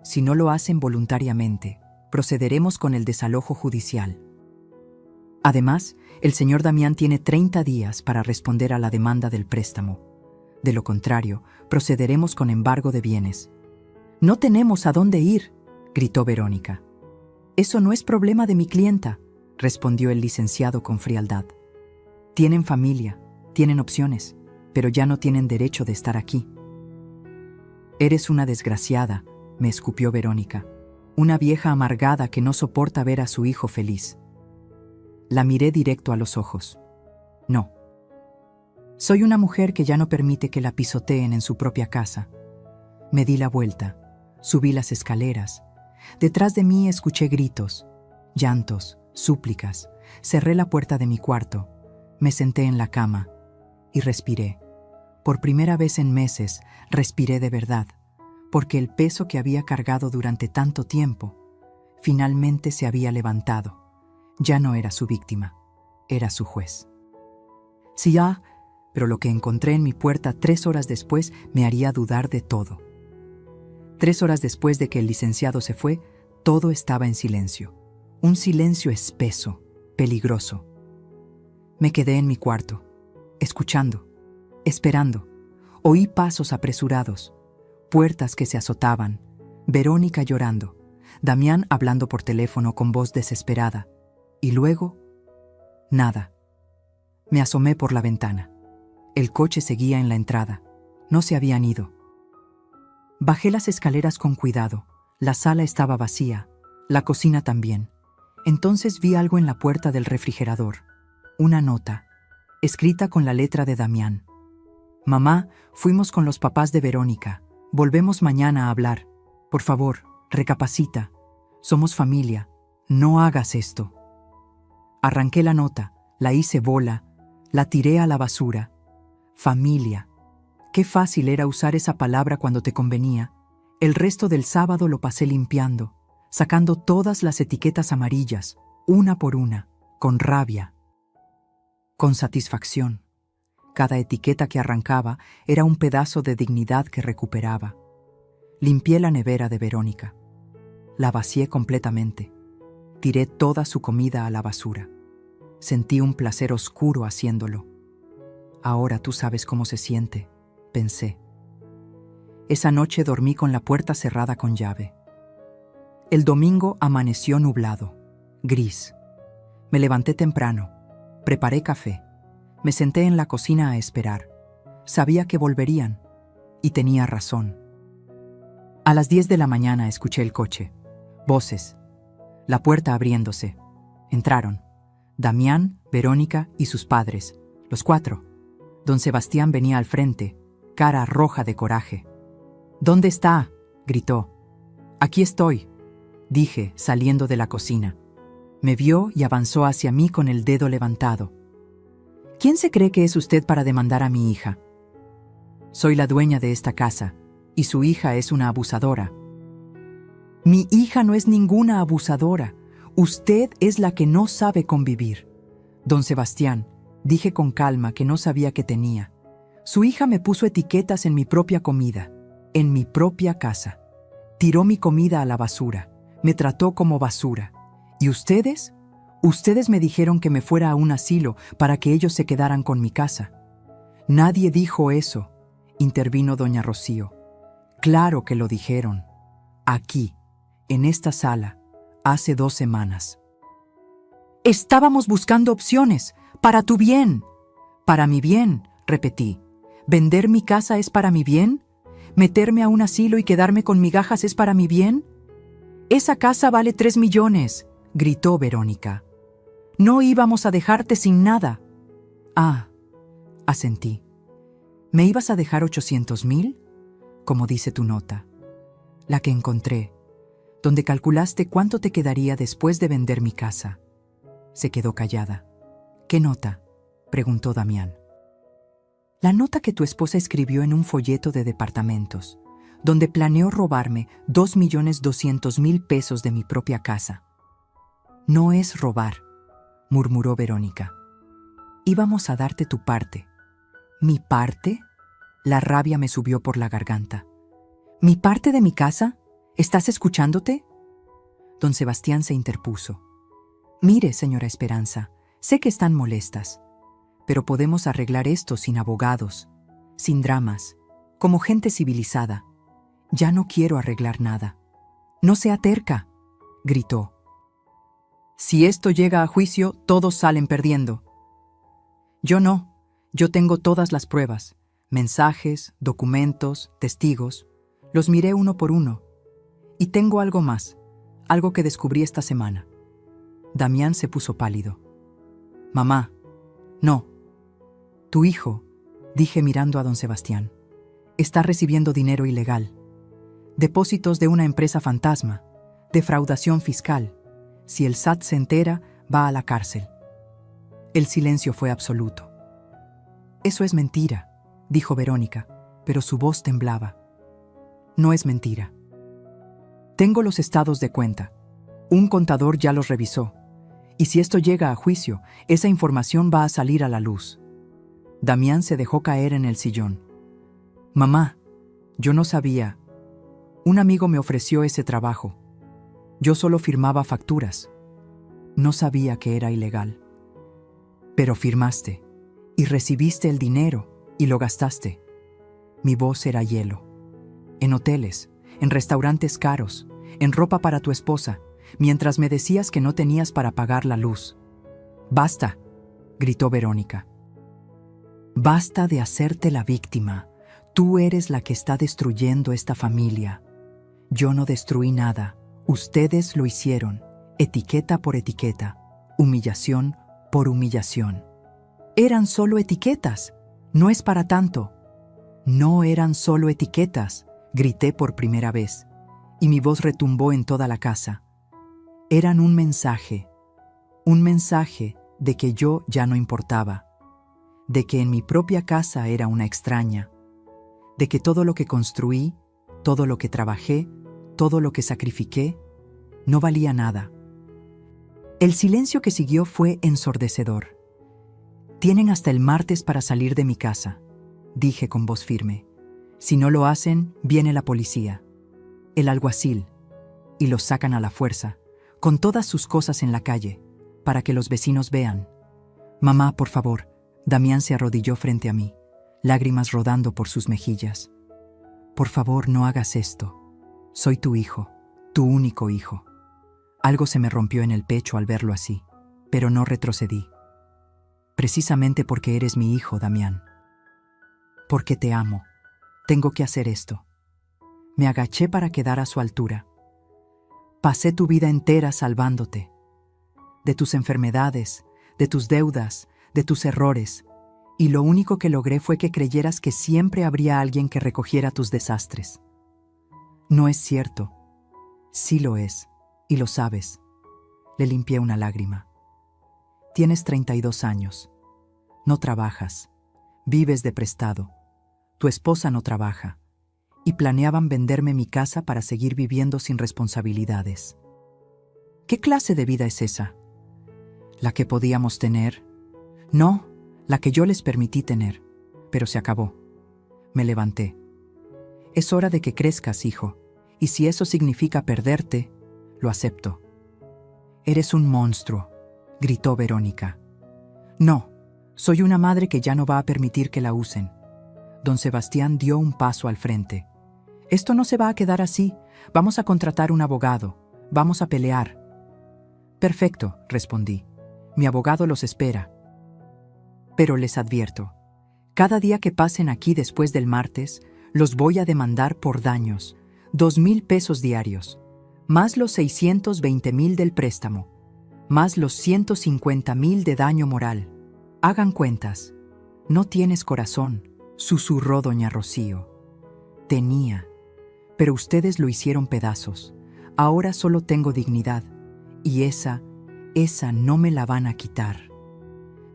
Si no lo hacen voluntariamente, procederemos con el desalojo judicial. Además, el señor Damián tiene 30 días para responder a la demanda del préstamo. De lo contrario, procederemos con embargo de bienes. No tenemos a dónde ir, gritó Verónica. Eso no es problema de mi clienta, respondió el licenciado con frialdad. Tienen familia, tienen opciones, pero ya no tienen derecho de estar aquí. Eres una desgraciada, me escupió Verónica, una vieja amargada que no soporta ver a su hijo feliz. La miré directo a los ojos. No. Soy una mujer que ya no permite que la pisoteen en su propia casa. Me di la vuelta, subí las escaleras. Detrás de mí escuché gritos, llantos, súplicas. Cerré la puerta de mi cuarto, me senté en la cama y respiré. Por primera vez en meses, respiré de verdad, porque el peso que había cargado durante tanto tiempo, finalmente se había levantado. Ya no era su víctima, era su juez. Sí, pero lo que encontré en mi puerta 3 horas después me haría dudar de todo. 3 horas después de que el licenciado se fue, todo estaba en silencio. Un silencio espeso, peligroso. Me quedé en mi cuarto, escuchando, esperando. Oí pasos apresurados, puertas que se azotaban, Verónica llorando, Damián hablando por teléfono con voz desesperada. Y luego, nada. Me asomé por la ventana. El coche seguía en la entrada. No se habían ido. Bajé las escaleras con cuidado. La sala estaba vacía, la cocina también. Entonces vi algo en la puerta del refrigerador. Una nota, escrita con la letra de Damián. Mamá, fuimos con los papás de Verónica. Volvemos mañana a hablar. Por favor, recapacita. Somos familia. No hagas esto. Arranqué la nota, la hice bola, la tiré a la basura. Familia. Qué fácil era usar esa palabra cuando te convenía. El resto del sábado lo pasé limpiando, sacando todas las etiquetas amarillas, una por una, con rabia, con satisfacción. Cada etiqueta que arrancaba era un pedazo de dignidad que recuperaba. Limpié la nevera de Verónica. La vacié completamente. Tiré toda su comida a la basura. Sentí un placer oscuro haciéndolo. Ahora tú sabes cómo se siente, pensé. Esa noche dormí con la puerta cerrada con llave. El domingo amaneció nublado, gris. Me levanté temprano, preparé café, me senté en la cocina a esperar. Sabía que volverían, y tenía razón. A las 10 de la mañana escuché el coche, voces, la puerta abriéndose. Entraron. Damián, Verónica y sus padres, los 4. Don Sebastián venía al frente, cara roja de coraje. ¿Dónde está?, gritó. Aquí estoy, dije, saliendo de la cocina. Me vio y avanzó hacia mí con el dedo levantado. ¿Quién se cree que es usted para demandar a mi hija? Soy la dueña de esta casa, y su hija es una abusadora. Mi hija no es ninguna abusadora. Usted es la que no sabe convivir. Don Sebastián, dije con calma que no sabía qué tenía. Su hija me puso etiquetas en mi propia comida, en mi propia casa. Tiró mi comida a la basura, me trató como basura. ¿Y ustedes? Ustedes me dijeron que me fuera a un asilo para que ellos se quedaran con mi casa. Nadie dijo eso, intervino doña Rocío. Claro que lo dijeron. Aquí, en esta sala, hace 2 semanas. Estábamos buscando opciones, para tu bien. Para mi bien, repetí. ¿Vender mi casa es para mi bien? ¿Meterme a un asilo y quedarme con migajas es para mi bien? Esa casa vale 3 millones, gritó Verónica. No íbamos a dejarte sin nada. Ah, asentí. ¿Me ibas a dejar 800,000? Como dice tu nota. La que encontré, donde calculaste cuánto te quedaría después de vender mi casa. Se quedó callada. ¿Qué nota?, preguntó Damián. La nota que tu esposa escribió en un folleto de departamentos, donde planeó robarme 2,200,000 pesos de mi propia casa. No es robar, murmuró Verónica. Íbamos a darte tu parte. ¿Mi parte? La rabia me subió por la garganta. ¿Mi parte de mi casa? ¿Estás escuchándote? Don Sebastián se interpuso. Mire, señora Esperanza, sé que están molestas, pero podemos arreglar esto sin abogados, sin dramas, como gente civilizada. Ya no quiero arreglar nada. No sea terca, gritó. Si esto llega a juicio, todos salen perdiendo. Yo no. Yo tengo todas las pruebas, mensajes, documentos, testigos. Los miré uno por uno. Y tengo algo más, algo que descubrí esta semana. Damián se puso pálido. Mamá, no. Tu hijo, dije mirando a don Sebastián, está recibiendo dinero ilegal. Depósitos de una empresa fantasma, defraudación fiscal. Si el SAT se entera, va a la cárcel. El silencio fue absoluto. Eso es mentira, dijo Verónica, pero su voz temblaba. No es mentira. Tengo los estados de cuenta. Un contador ya los revisó. Y si esto llega a juicio, esa información va a salir a la luz. Damián se dejó caer en el sillón. Mamá, yo no sabía. Un amigo me ofreció ese trabajo. Yo solo firmaba facturas. No sabía que era ilegal. Pero firmaste, y recibiste el dinero, y lo gastaste. Mi voz era hielo. En hoteles, en restaurantes caros, en ropa para tu esposa, mientras me decías que no tenías para pagar la luz. Basta, gritó Verónica. Basta de hacerte la víctima. Tú eres la que está destruyendo esta familia. Yo no destruí nada. Ustedes lo hicieron, etiqueta por etiqueta, humillación por humillación. Eran solo etiquetas. No es para tanto. No eran solo etiquetas, grité por primera vez, y mi voz retumbó en toda la casa. Eran un mensaje de que yo ya no importaba, de que en mi propia casa era una extraña, de que todo lo que construí, todo lo que trabajé, todo lo que sacrifiqué, no valía nada. El silencio que siguió fue ensordecedor. Tienen hasta el martes para salir de mi casa, dije con voz firme. Si no lo hacen, viene la policía, el alguacil, y los sacan a la fuerza, con todas sus cosas en la calle, para que los vecinos vean. Mamá, por favor. Damián se arrodilló frente a mí, lágrimas rodando por sus mejillas. Por favor, no hagas esto. Soy tu hijo, tu único hijo. Algo se me rompió en el pecho al verlo así, pero no retrocedí. Precisamente porque eres mi hijo, Damián. Porque te amo. Tengo que hacer esto. Me agaché para quedar a su altura. Pasé tu vida entera salvándote. De tus enfermedades, de tus deudas, de tus errores, y lo único que logré fue que creyeras que siempre habría alguien que recogiera tus desastres. No es cierto. Sí lo es, y lo sabes. Le limpié una lágrima. Tienes 32 años. No trabajas. Vives de prestado. Tu esposa no trabaja. Y planeaban venderme mi casa para seguir viviendo sin responsabilidades. ¿Qué clase de vida es esa? ¿La que podíamos tener? No, la que yo les permití tener, pero se acabó. Me levanté. Es hora de que crezcas, hijo, y si eso significa perderte, lo acepto. Eres un monstruo, gritó Verónica. No, soy una madre que ya no va a permitir que la usen. Don Sebastián dio un paso al frente. Esto no se va a quedar así. Vamos a contratar un abogado. Vamos a pelear. Perfecto, respondí. Mi abogado los espera. Pero les advierto, cada día que pasen aquí después del martes, los voy a demandar por daños. 2,000 pesos diarios, más los 620,000 del préstamo, más los 150,000 de daño moral. Hagan cuentas. No tienes corazón, susurró doña Rocío. Tenía, pero ustedes lo hicieron pedazos. Ahora solo tengo dignidad, y esa no me la van a quitar.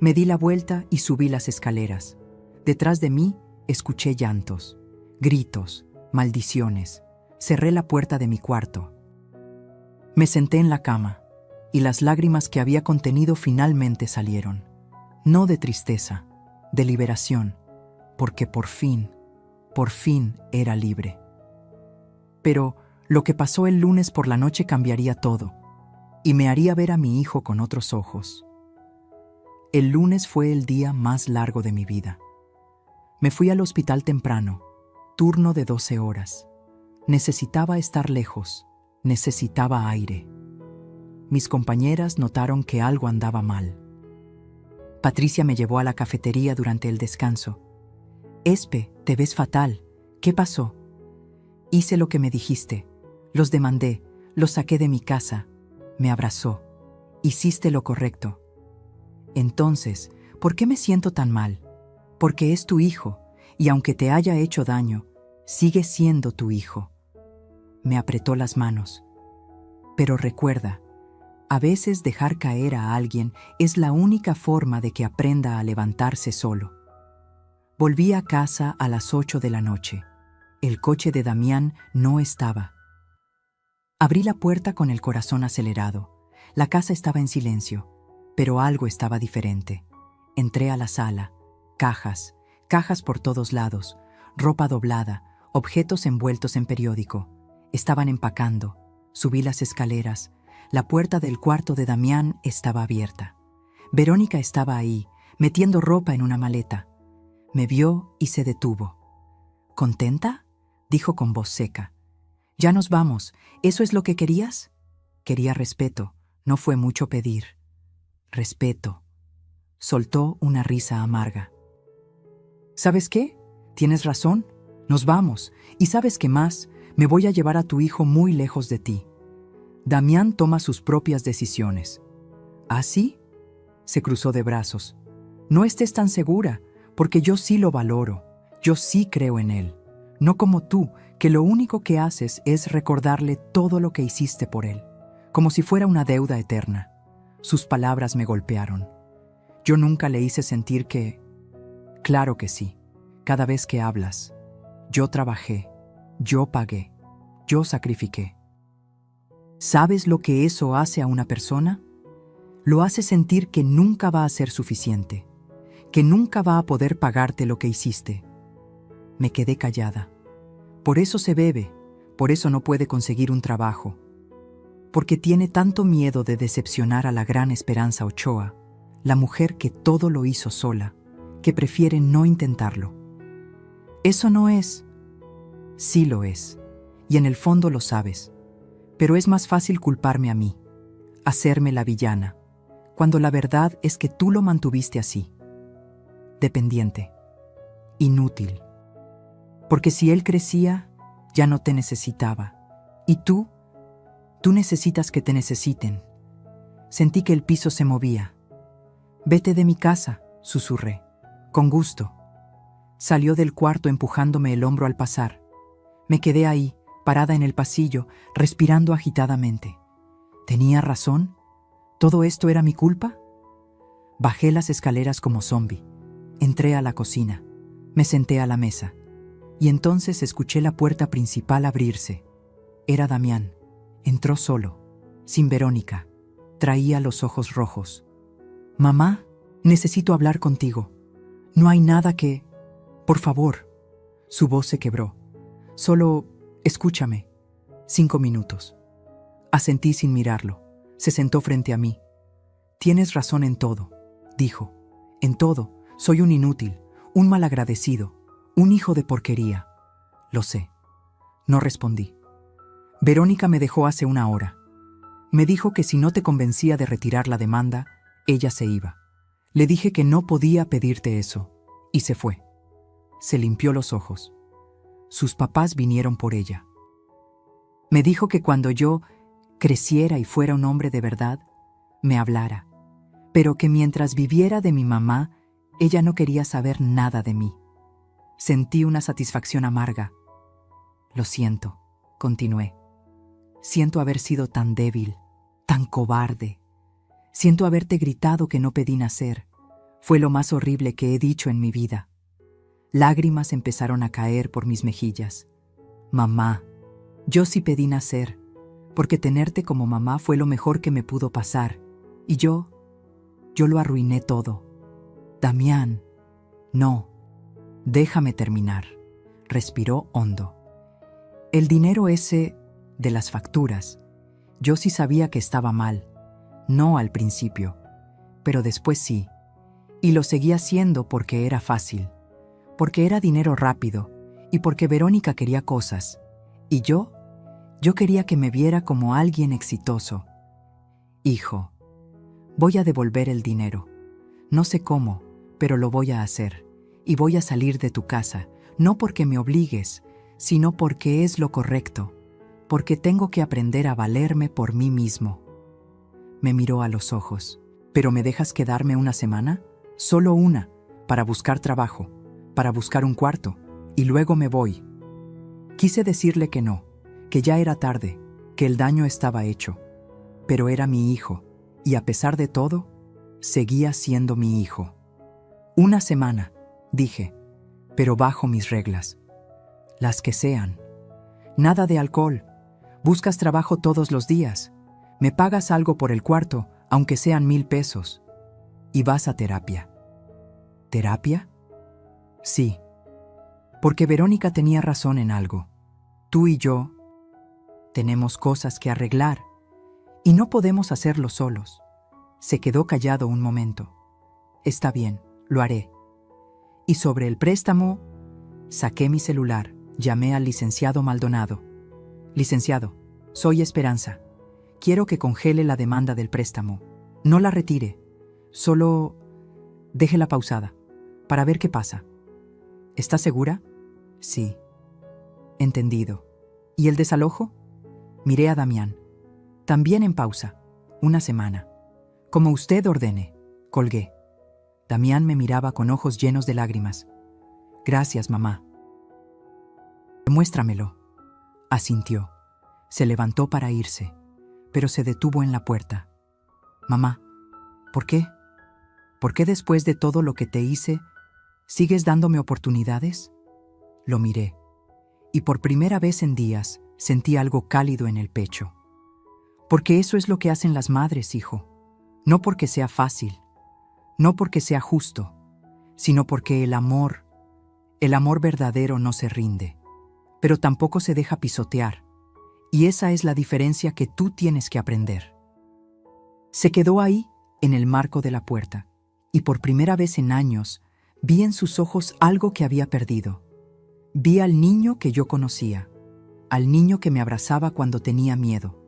Me di la vuelta y subí las escaleras. Detrás de mí escuché llantos, gritos, maldiciones. Cerré la puerta de mi cuarto. Me senté en la cama, y las lágrimas que había contenido finalmente salieron. No de tristeza, de liberación, porque por fin era libre. Pero lo que pasó el lunes por la noche cambiaría todo, y me haría ver a mi hijo con otros ojos. El lunes fue el día más largo de mi vida. Me fui al hospital temprano, turno de 12 horas. Necesitaba estar lejos, necesitaba aire. Mis compañeras notaron que algo andaba mal. Patricia me llevó a la cafetería durante el descanso. Espe, te ves fatal. ¿Qué pasó? Hice lo que me dijiste. Los demandé, los saqué de mi casa. Me abrazó. Hiciste lo correcto. Entonces, ¿por qué me siento tan mal? Porque es tu hijo, y aunque te haya hecho daño, sigue siendo tu hijo. Me apretó las manos. Pero recuerda, a veces dejar caer a alguien es la única forma de que aprenda a levantarse solo. Volví a casa a las 8 de la noche. El coche de Damián no estaba. Abrí la puerta con el corazón acelerado. La casa estaba en silencio, pero algo estaba diferente. Entré a la sala. Cajas por todos lados, ropa doblada, objetos envueltos en periódico. Estaban empacando. Subí las escaleras. La puerta del cuarto de Damián estaba abierta. Verónica estaba ahí, metiendo ropa en una maleta. Me vio y se detuvo. ¿Contenta?, dijo con voz seca. Ya nos vamos. ¿Eso es lo que querías? Quería respeto. No fue mucho pedir. Respeto. Soltó una risa amarga. ¿Sabes qué? Tienes razón. Nos vamos. Y ¿sabes qué más? Me voy a llevar a tu hijo muy lejos de ti. Damián toma sus propias decisiones. ¿Ah, sí? Se cruzó de brazos. No estés tan segura, porque yo sí lo valoro. Yo sí creo en él. No como tú, que lo único que haces es recordarle todo lo que hiciste por él, como si fuera una deuda eterna. Sus palabras me golpearon. Yo nunca le hice sentir que... Claro que sí. Cada vez que hablas, yo trabajé, yo pagué, yo sacrifiqué. ¿Sabes lo que eso hace a una persona? Lo hace sentir que nunca va a ser suficiente, que nunca va a poder pagarte lo que hiciste. Me quedé callada. Por eso se bebe, por eso no puede conseguir un trabajo, porque tiene tanto miedo de decepcionar a la gran Esperanza Ochoa, la mujer que todo lo hizo sola, que prefiere no intentarlo. Eso no es. Sí lo es, y en el fondo lo sabes, pero es más fácil culparme a mí, hacerme la villana, cuando la verdad es que tú lo mantuviste así. Dependiente, inútil. Porque si él crecía, ya no te necesitaba. Y tú necesitas que te necesiten. Sentí que el piso se movía. Vete de mi casa, susurré. Con gusto. Salió del cuarto empujándome el hombro al pasar. Me quedé ahí, parada en el pasillo, respirando agitadamente. ¿Tenía razón? ¿Todo esto era mi culpa? Bajé las escaleras como zombi. Entré a la cocina. Me senté a la mesa. Y entonces escuché la puerta principal abrirse. Era Damián. Entró solo, sin Verónica. Traía los ojos rojos. Mamá, necesito hablar contigo. No hay nada que... Por favor, Su voz se quebró. Solo, escúchame. 5 minutos. Asentí sin mirarlo. Se sentó frente a mí. Tienes razón en todo, dijo. En todo. Soy un inútil, un malagradecido, un hijo de porquería. Lo sé. No respondí. Verónica me dejó hace una hora. Me dijo que si no te convencía de retirar la demanda, ella se iba. Le dije que no podía pedirte eso, y se fue. Se limpió los ojos. Sus papás vinieron por ella. Me dijo que cuando yo creciera y fuera un hombre de verdad, me hablara, pero que mientras viviera de mi mamá, ella no quería saber nada de mí. Sentí una satisfacción amarga. Lo siento, continué. Siento haber sido tan débil, tan cobarde. Siento haberte gritado que no pedí nacer. Fue lo más horrible que he dicho en mi vida. Lágrimas empezaron a caer por mis mejillas. Mamá, yo sí pedí nacer, porque tenerte como mamá fue lo mejor que me pudo pasar. Y yo lo arruiné todo. Damián, no, déjame terminar. Respiró hondo. El dinero ese de las facturas, yo sí sabía que estaba mal. No al principio, pero después sí. Y lo seguía haciendo porque era fácil, porque era dinero rápido y porque Verónica quería cosas. Y yo quería que me viera como alguien exitoso. Hijo, voy a devolver el dinero. No sé cómo, pero lo voy a hacer. Y voy a salir de tu casa, no porque me obligues, sino porque es lo correcto, porque tengo que aprender a valerme por mí mismo. Me miró a los ojos. ¿Pero me dejas quedarme una semana? Solo una, para buscar trabajo, para buscar un cuarto, y luego me voy. Quise decirle que no, que ya era tarde, que el daño estaba hecho. Pero era mi hijo, y a pesar de todo, seguía siendo mi hijo. Una semana, dije, pero bajo mis reglas. Las que sean. Nada de alcohol. Buscas trabajo todos los días. Me pagas algo por el cuarto, aunque sean 1,000 pesos. Y vas a terapia. ¿Terapia? Sí. Porque Verónica tenía razón en algo. Tú y yo tenemos cosas que arreglar y no podemos hacerlo solos. Se quedó callado un momento. Está bien, lo haré. Y sobre el préstamo, saqué mi celular, llamé al licenciado Maldonado. Licenciado, soy Esperanza. Quiero que congele la demanda del préstamo. No la retire, solo déjela pausada, para ver qué pasa. ¿Está segura? Sí. Entendido. ¿Y el desalojo? Miré a Damián. También en pausa. Una semana. Como usted ordene. Colgué. Damián me miraba con ojos llenos de lágrimas. Gracias, mamá. Muéstramelo. Asintió. Se levantó para irse, pero se detuvo en la puerta. Mamá, ¿por qué? ¿Por qué después de todo lo que te hice, sigues dándome oportunidades? Lo miré, y por primera vez en días sentí algo cálido en el pecho. Porque eso es lo que hacen las madres, hijo. No porque sea fácil, no porque sea justo, sino porque el amor verdadero no se rinde, pero tampoco se deja pisotear. Y esa es la diferencia que tú tienes que aprender. Se quedó ahí, en el marco de la puerta, y por primera vez en años vi en sus ojos algo que había perdido. Vi al niño que yo conocía, al niño que me abrazaba cuando tenía miedo,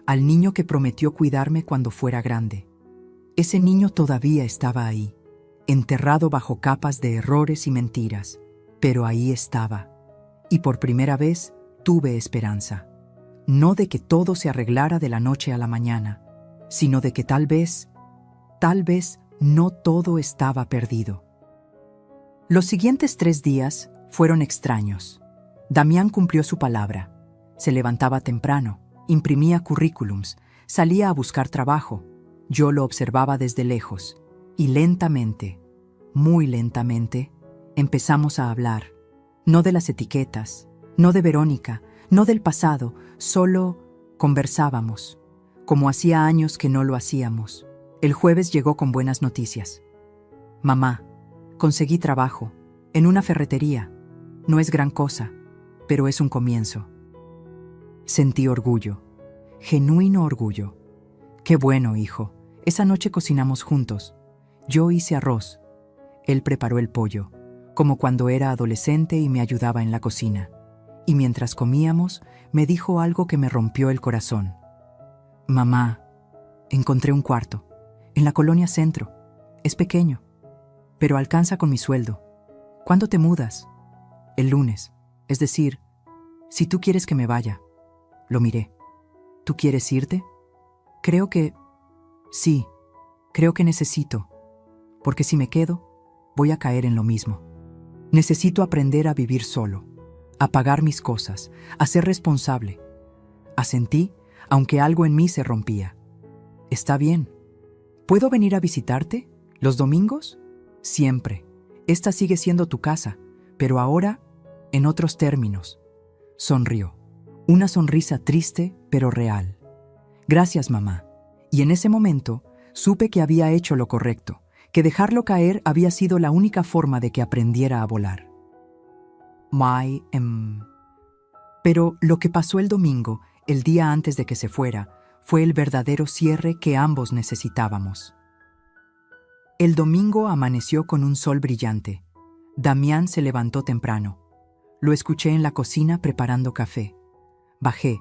al niño que prometió cuidarme cuando fuera grande. Ese niño todavía estaba ahí, enterrado bajo capas de errores y mentiras, pero ahí estaba. Y por primera vez tuve esperanza. No de que todo se arreglara de la noche a la mañana, sino de que tal vez no todo estaba perdido. Los siguientes 3 días fueron extraños. Damián cumplió su palabra. Se levantaba temprano, imprimía currículums, salía a buscar trabajo. Yo lo observaba desde lejos, y lentamente, muy lentamente, empezamos a hablar. No de las etiquetas, no de Verónica, no del pasado, solo conversábamos, como hacía años que no lo hacíamos. El jueves llegó con buenas noticias. Mamá, conseguí trabajo, en una ferretería. No es gran cosa, pero es un comienzo. Sentí orgullo, genuino orgullo. Qué bueno, hijo. Esa noche cocinamos juntos. Yo hice arroz. Él preparó el pollo, como cuando era adolescente y me ayudaba en la cocina. Y mientras comíamos, me dijo algo que me rompió el corazón. Mamá, encontré un cuarto, en la colonia Centro. Es pequeño, pero alcanza con mi sueldo. ¿Cuándo te mudas? El lunes. Es decir, si tú quieres que me vaya. Lo miré. ¿Tú quieres irte? Creo que... Sí, creo que necesito. Porque si me quedo, voy a caer en lo mismo. Necesito aprender a vivir solo, a pagar mis cosas, a ser responsable. Asentí, aunque algo en mí se rompía. Está bien. ¿Puedo venir a visitarte? ¿Los domingos? Siempre. Esta sigue siendo tu casa, pero ahora en otros términos. Sonrió. Una sonrisa triste, pero real. Gracias, mamá. Y en ese momento supe que había hecho lo correcto, que dejarlo caer había sido la única forma de que aprendiera a volar. Pero lo que pasó el domingo, el día antes de que se fuera, fue el verdadero cierre que ambos necesitábamos. El domingo amaneció con un sol brillante. Damián se levantó temprano. Lo escuché en la cocina preparando café. Bajé.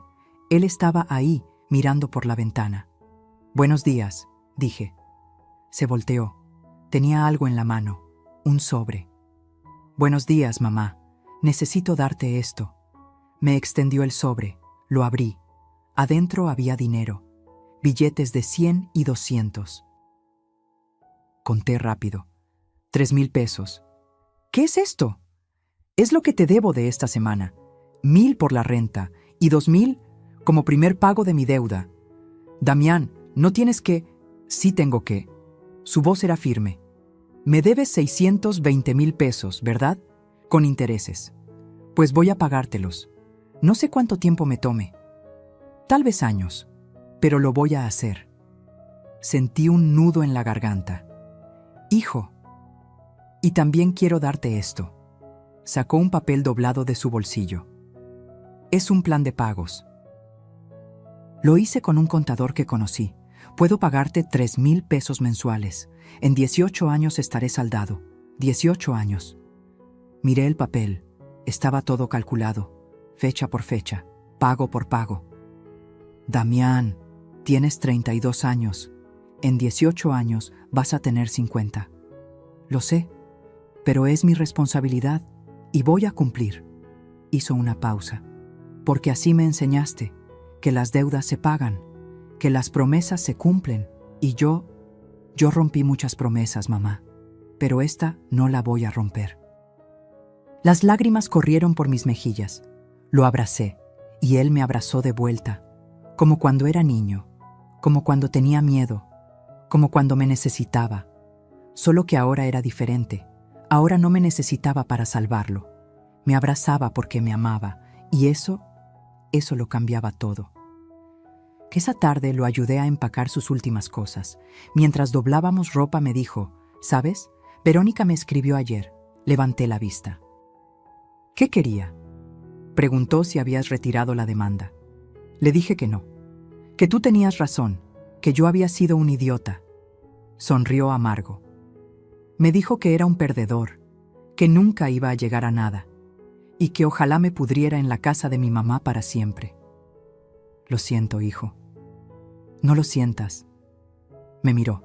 Él estaba ahí, mirando por la ventana. «Buenos días», dije. Se volteó. Tenía algo en la mano, un sobre. «Buenos días, mamá. Necesito darte esto». Me extendió el sobre. Lo abrí. Adentro había dinero. Billetes de 100 y 200. Conté rápido. 3,000 pesos. «¿Qué es esto?» «Es lo que te debo de esta semana. 1,000 por la renta y 2,000 como primer pago de mi deuda». «Damián, no tienes que...» «Sí tengo que...» Su voz era firme. «Me debes 620,000 pesos, ¿verdad? Con intereses. Pues voy a pagártelos. No sé cuánto tiempo me tome. Tal vez años, pero lo voy a hacer». Sentí un nudo en la garganta. «Hijo, y también quiero darte esto». Sacó un papel doblado de su bolsillo. «Es un plan de pagos. Lo hice con un contador que conocí. Puedo pagarte 3,000 pesos mensuales. En 18 años estaré saldado. 18 años». Miré el papel. Estaba todo calculado, fecha por fecha, pago por pago. «Damián, tienes 32 años. En 18 años vas a tener 50. Lo sé, pero es mi responsabilidad y voy a cumplir». Hizo una pausa. «Porque así me enseñaste, que las deudas se pagan, que las promesas se cumplen. Y yo rompí muchas promesas, mamá, pero esta no la voy a romper». Las lágrimas corrieron por mis mejillas. Lo abracé y él me abrazó de vuelta, como cuando era niño, como cuando tenía miedo, como cuando me necesitaba. Solo que ahora era diferente. Ahora no me necesitaba para salvarlo. Me abrazaba porque me amaba, y eso lo cambiaba todo. Que esa tarde lo ayudé a empacar sus últimas cosas. Mientras doblábamos ropa me dijo, «¿Sabes? Verónica me escribió ayer». Levanté la vista. «¿Qué quería?» Preguntó si habías retirado la demanda. Le dije que no, que tú tenías razón, que yo había sido un idiota. Sonrió amargo. Me dijo que era un perdedor, que nunca iba a llegar a nada, y que ojalá me pudriera en la casa de mi mamá para siempre. «Lo siento, hijo». «No lo sientas». Me miró.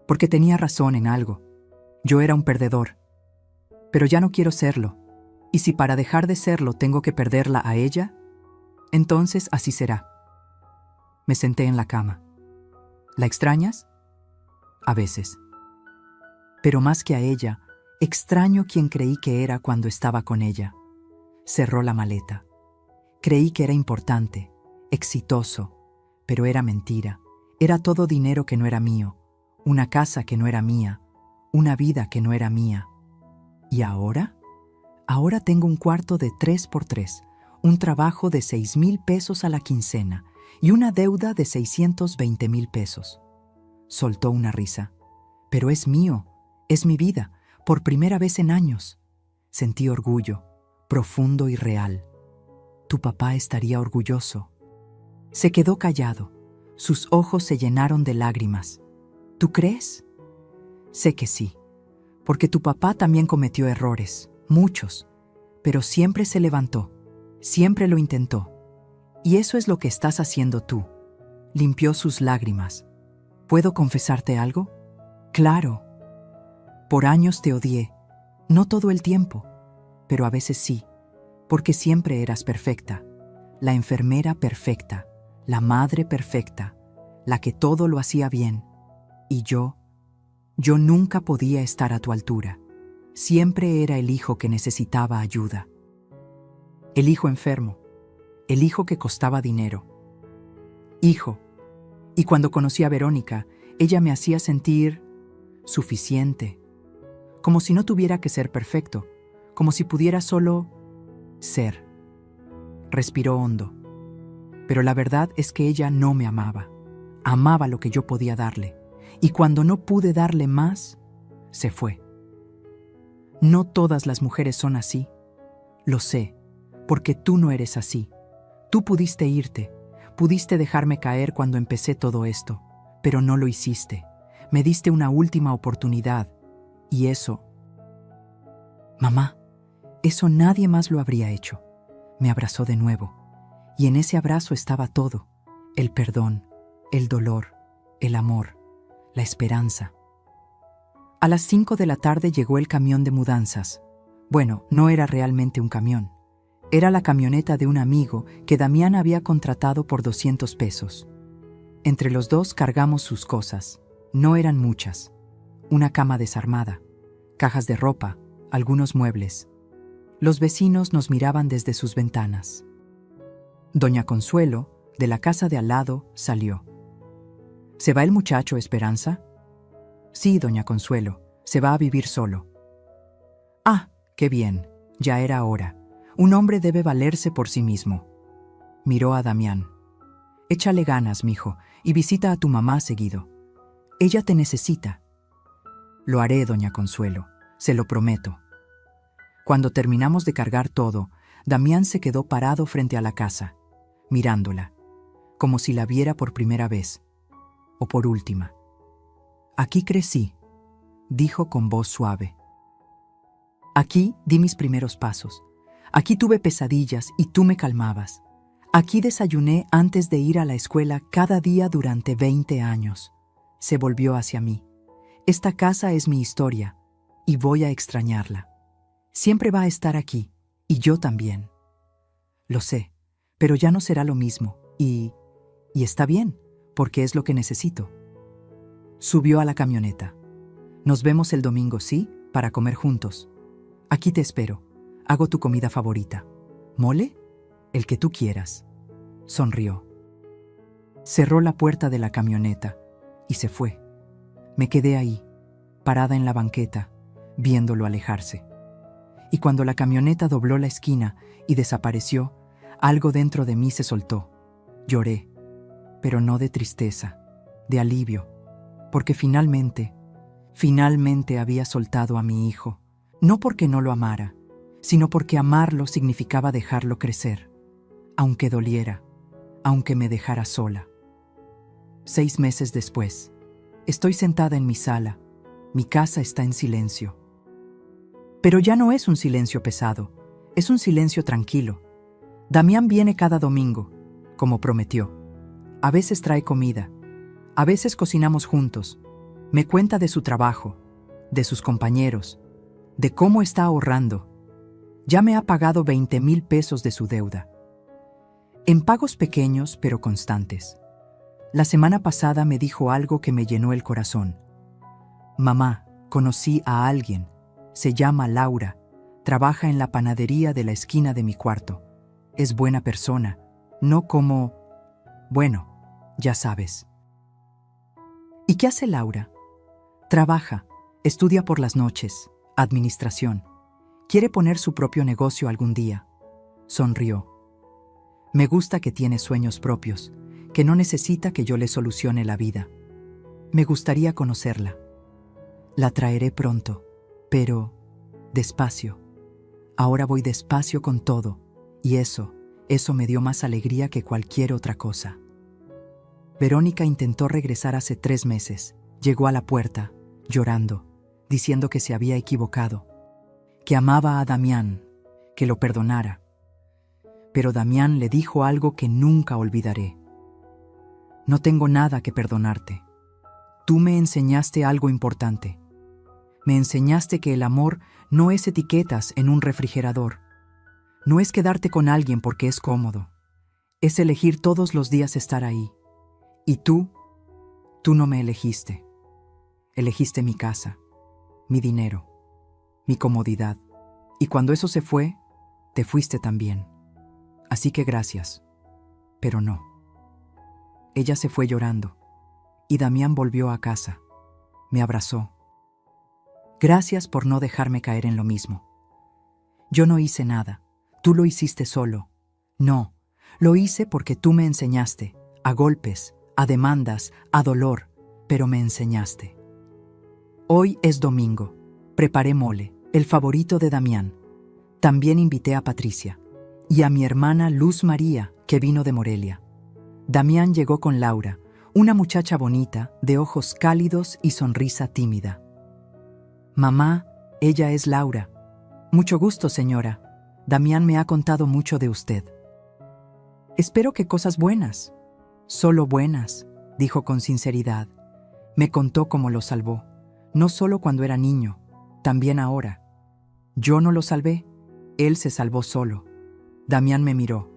Porque tenía razón en algo. Yo era un perdedor. Pero ya no quiero serlo. Y si para dejar de serlo tengo que perderla a ella, entonces así será. Me senté en la cama. «¿La extrañas?» «A veces. Pero más que a ella, extraño quien creí que era cuando estaba con ella». Cerró la maleta. Creí que era importante, exitoso, pero era mentira. Era todo dinero que no era mío, una casa que no era mía, una vida que no era mía. ¿Y ahora? Ahora tengo un cuarto de 3x3, un trabajo de 6,000 pesos a la quincena y una deuda de 620,000 pesos. Soltó una risa. «Pero es mío, es mi vida, por primera vez en años». Sentí orgullo, profundo y real. Tu papá estaría orgulloso. Se quedó callado. Sus ojos se llenaron de lágrimas. ¿Tú crees? Sé que sí, porque tu papá también cometió errores, muchos, pero siempre se levantó, siempre lo intentó. Y eso es lo que estás haciendo tú. Limpió sus lágrimas. ¿Puedo confesarte algo? Claro. Por años te odié, no todo el tiempo, pero a veces sí, porque siempre eras perfecta, la enfermera perfecta, la madre perfecta, la que todo lo hacía bien. Y yo nunca podía estar a tu altura. Siempre era el hijo que necesitaba ayuda. El hijo enfermo, el hijo que costaba dinero. Hijo. Y cuando conocí a Verónica, ella me hacía sentir suficiente, como si no tuviera que ser perfecto, como si pudiera solo ser. Respiró hondo. Pero la verdad es que ella no me amaba. Amaba lo que yo podía darle. Y cuando no pude darle más, se fue. No todas las mujeres son así. Lo sé, porque tú no eres así. Tú pudiste irte, pudiste dejarme caer cuando empecé todo esto, pero no lo hiciste. Me diste una última oportunidad. Y eso... Mamá, eso nadie más lo habría hecho. Me abrazó de nuevo. Y en ese abrazo estaba todo. El perdón, el dolor, el amor, la esperanza. A las 5 de la tarde llegó el camión de mudanzas. Bueno, no era realmente un camión. Era la camioneta de un amigo que Damián había contratado por 200 pesos. Entre los dos cargamos sus cosas. No eran muchas. Una cama desarmada, cajas de ropa, algunos muebles. Los vecinos nos miraban desde sus ventanas. Doña Consuelo, de la casa de al lado, salió. ¿Se va el muchacho, Esperanza? Sí, doña Consuelo, se va a vivir solo. Ah, qué bien, ya era hora. Un hombre debe valerse por sí mismo. Miró a Damián. Échale ganas, mijo, y visita a tu mamá seguido. Ella te necesita. Lo haré, doña Consuelo, se lo prometo. Cuando terminamos de cargar todo, Damián se quedó parado frente a la casa, mirándola, como si la viera por primera vez, o por última. Aquí crecí, dijo con voz suave. Aquí di mis primeros pasos. Aquí tuve pesadillas y tú me calmabas. Aquí desayuné antes de ir a la escuela cada día durante 20 años. Se volvió hacia mí. Esta casa es mi historia y voy a extrañarla. Siempre va a estar aquí, y yo también. Lo sé, pero ya no será lo mismo, y está bien, porque es lo que necesito. Subió a la camioneta. Nos vemos el domingo, ¿sí? Para comer juntos. Aquí te espero. Hago tu comida favorita. ¿Mole? El que tú quieras. Sonrió. Cerró la puerta de la camioneta y se fue. Me quedé ahí, parada en la banqueta, viéndolo alejarse. Y cuando la camioneta dobló la esquina y desapareció, algo dentro de mí se soltó. Lloré, pero no de tristeza, de alivio, porque finalmente había soltado a mi hijo. No porque no lo amara, sino porque amarlo significaba dejarlo crecer, aunque doliera, aunque me dejara sola. 6 meses después, estoy sentada en mi sala. Mi casa está en silencio. Pero ya no es un silencio pesado, es un silencio tranquilo. Damián viene cada domingo, como prometió. A veces trae comida, a veces cocinamos juntos. Me cuenta de su trabajo, de sus compañeros, de cómo está ahorrando. Ya me ha pagado 20,000 pesos de su deuda. En pagos pequeños pero constantes. La semana pasada me dijo algo que me llenó el corazón. Mamá, conocí a alguien. Se llama Laura. Trabaja en la panadería de la esquina de mi cuarto. Es buena persona, no como... Bueno, ya sabes. ¿Y qué hace Laura? Trabaja, estudia por las noches, administración. Quiere poner su propio negocio algún día. Sonrió. Me gusta que tiene sueños propios, que no necesita que yo le solucione la vida. Me gustaría conocerla. La traeré pronto, pero despacio, Ahora voy despacio con todo, y eso me dio más alegría que cualquier otra cosa. Verónica intentó regresar hace 3 meses. Llegó a la puerta, llorando, diciendo que se había equivocado, que amaba a Damián, que lo perdonara. Pero Damián le dijo algo que nunca olvidaré. No tengo nada que perdonarte. Tú me enseñaste algo importante. Me enseñaste que el amor no es etiquetas en un refrigerador. No es quedarte con alguien porque es cómodo. Es elegir todos los días estar ahí. Y tú no me elegiste. Elegiste mi casa, mi dinero, mi comodidad. Y cuando eso se fue, te fuiste también. Así que gracias. Pero no. Ella se fue llorando, y Damián volvió a casa. Me abrazó. Gracias por no dejarme caer en lo mismo. Yo no hice nada. Tú lo hiciste solo. No, lo hice porque tú me enseñaste, a golpes, a demandas, a dolor, pero me enseñaste. Hoy es domingo. Preparé mole, el favorito de Damián. También invité a Patricia y a mi hermana Luz María, que vino de Morelia. Damián llegó con Laura, una muchacha bonita, de ojos cálidos y sonrisa tímida. Mamá, ella es Laura. Mucho gusto, señora. Damián me ha contado mucho de usted. Espero que cosas buenas. Solo buenas, dijo con sinceridad. Me contó cómo lo salvó, no solo cuando era niño, también ahora. Yo no lo salvé, él se salvó solo. Damián me miró.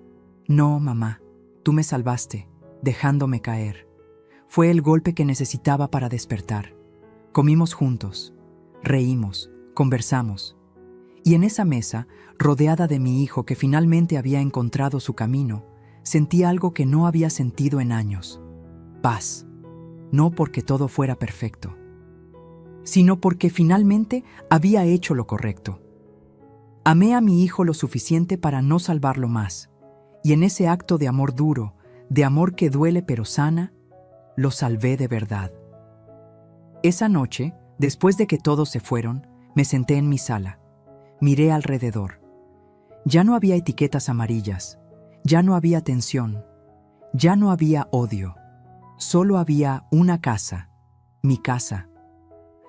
No, mamá, tú me salvaste, dejándome caer. Fue el golpe que necesitaba para despertar. Comimos juntos, reímos, conversamos. Y en esa mesa, rodeada de mi hijo que finalmente había encontrado su camino, sentí algo que no había sentido en años. Paz. No porque todo fuera perfecto, sino porque finalmente había hecho lo correcto. Amé a mi hijo lo suficiente para no salvarlo más, y en ese acto de amor duro, de amor que duele pero sana, lo salvé de verdad. Esa noche, después de que todos se fueron, me senté en mi sala. Miré alrededor. Ya no había etiquetas amarillas, ya no había tensión, ya no había odio. Solo había una casa, mi casa.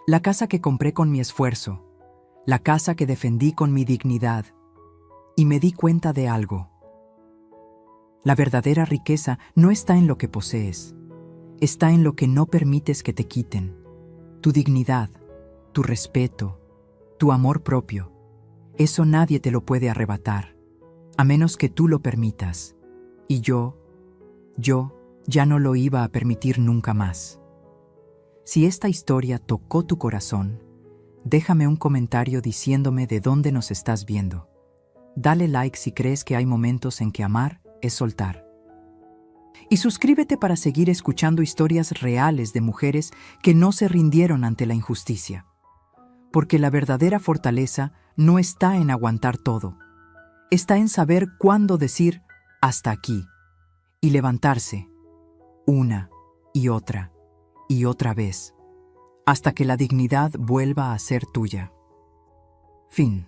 La casa que compré con mi esfuerzo, la casa que defendí con mi dignidad. Y me di cuenta de algo. La verdadera riqueza no está en lo que posees, está en lo que no permites que te quiten. Tu dignidad, tu respeto, tu amor propio. Eso nadie te lo puede arrebatar, a menos que tú lo permitas. Y yo ya no lo iba a permitir nunca más. Si esta historia tocó tu corazón, déjame un comentario diciéndome de dónde nos estás viendo. Dale like si crees que hay momentos en que amar es soltar. Y suscríbete para seguir escuchando historias reales de mujeres que no se rindieron ante la injusticia. Porque la verdadera fortaleza no está en aguantar todo. Está en saber cuándo decir hasta aquí y levantarse una y otra vez, hasta que la dignidad vuelva a ser tuya. Fin.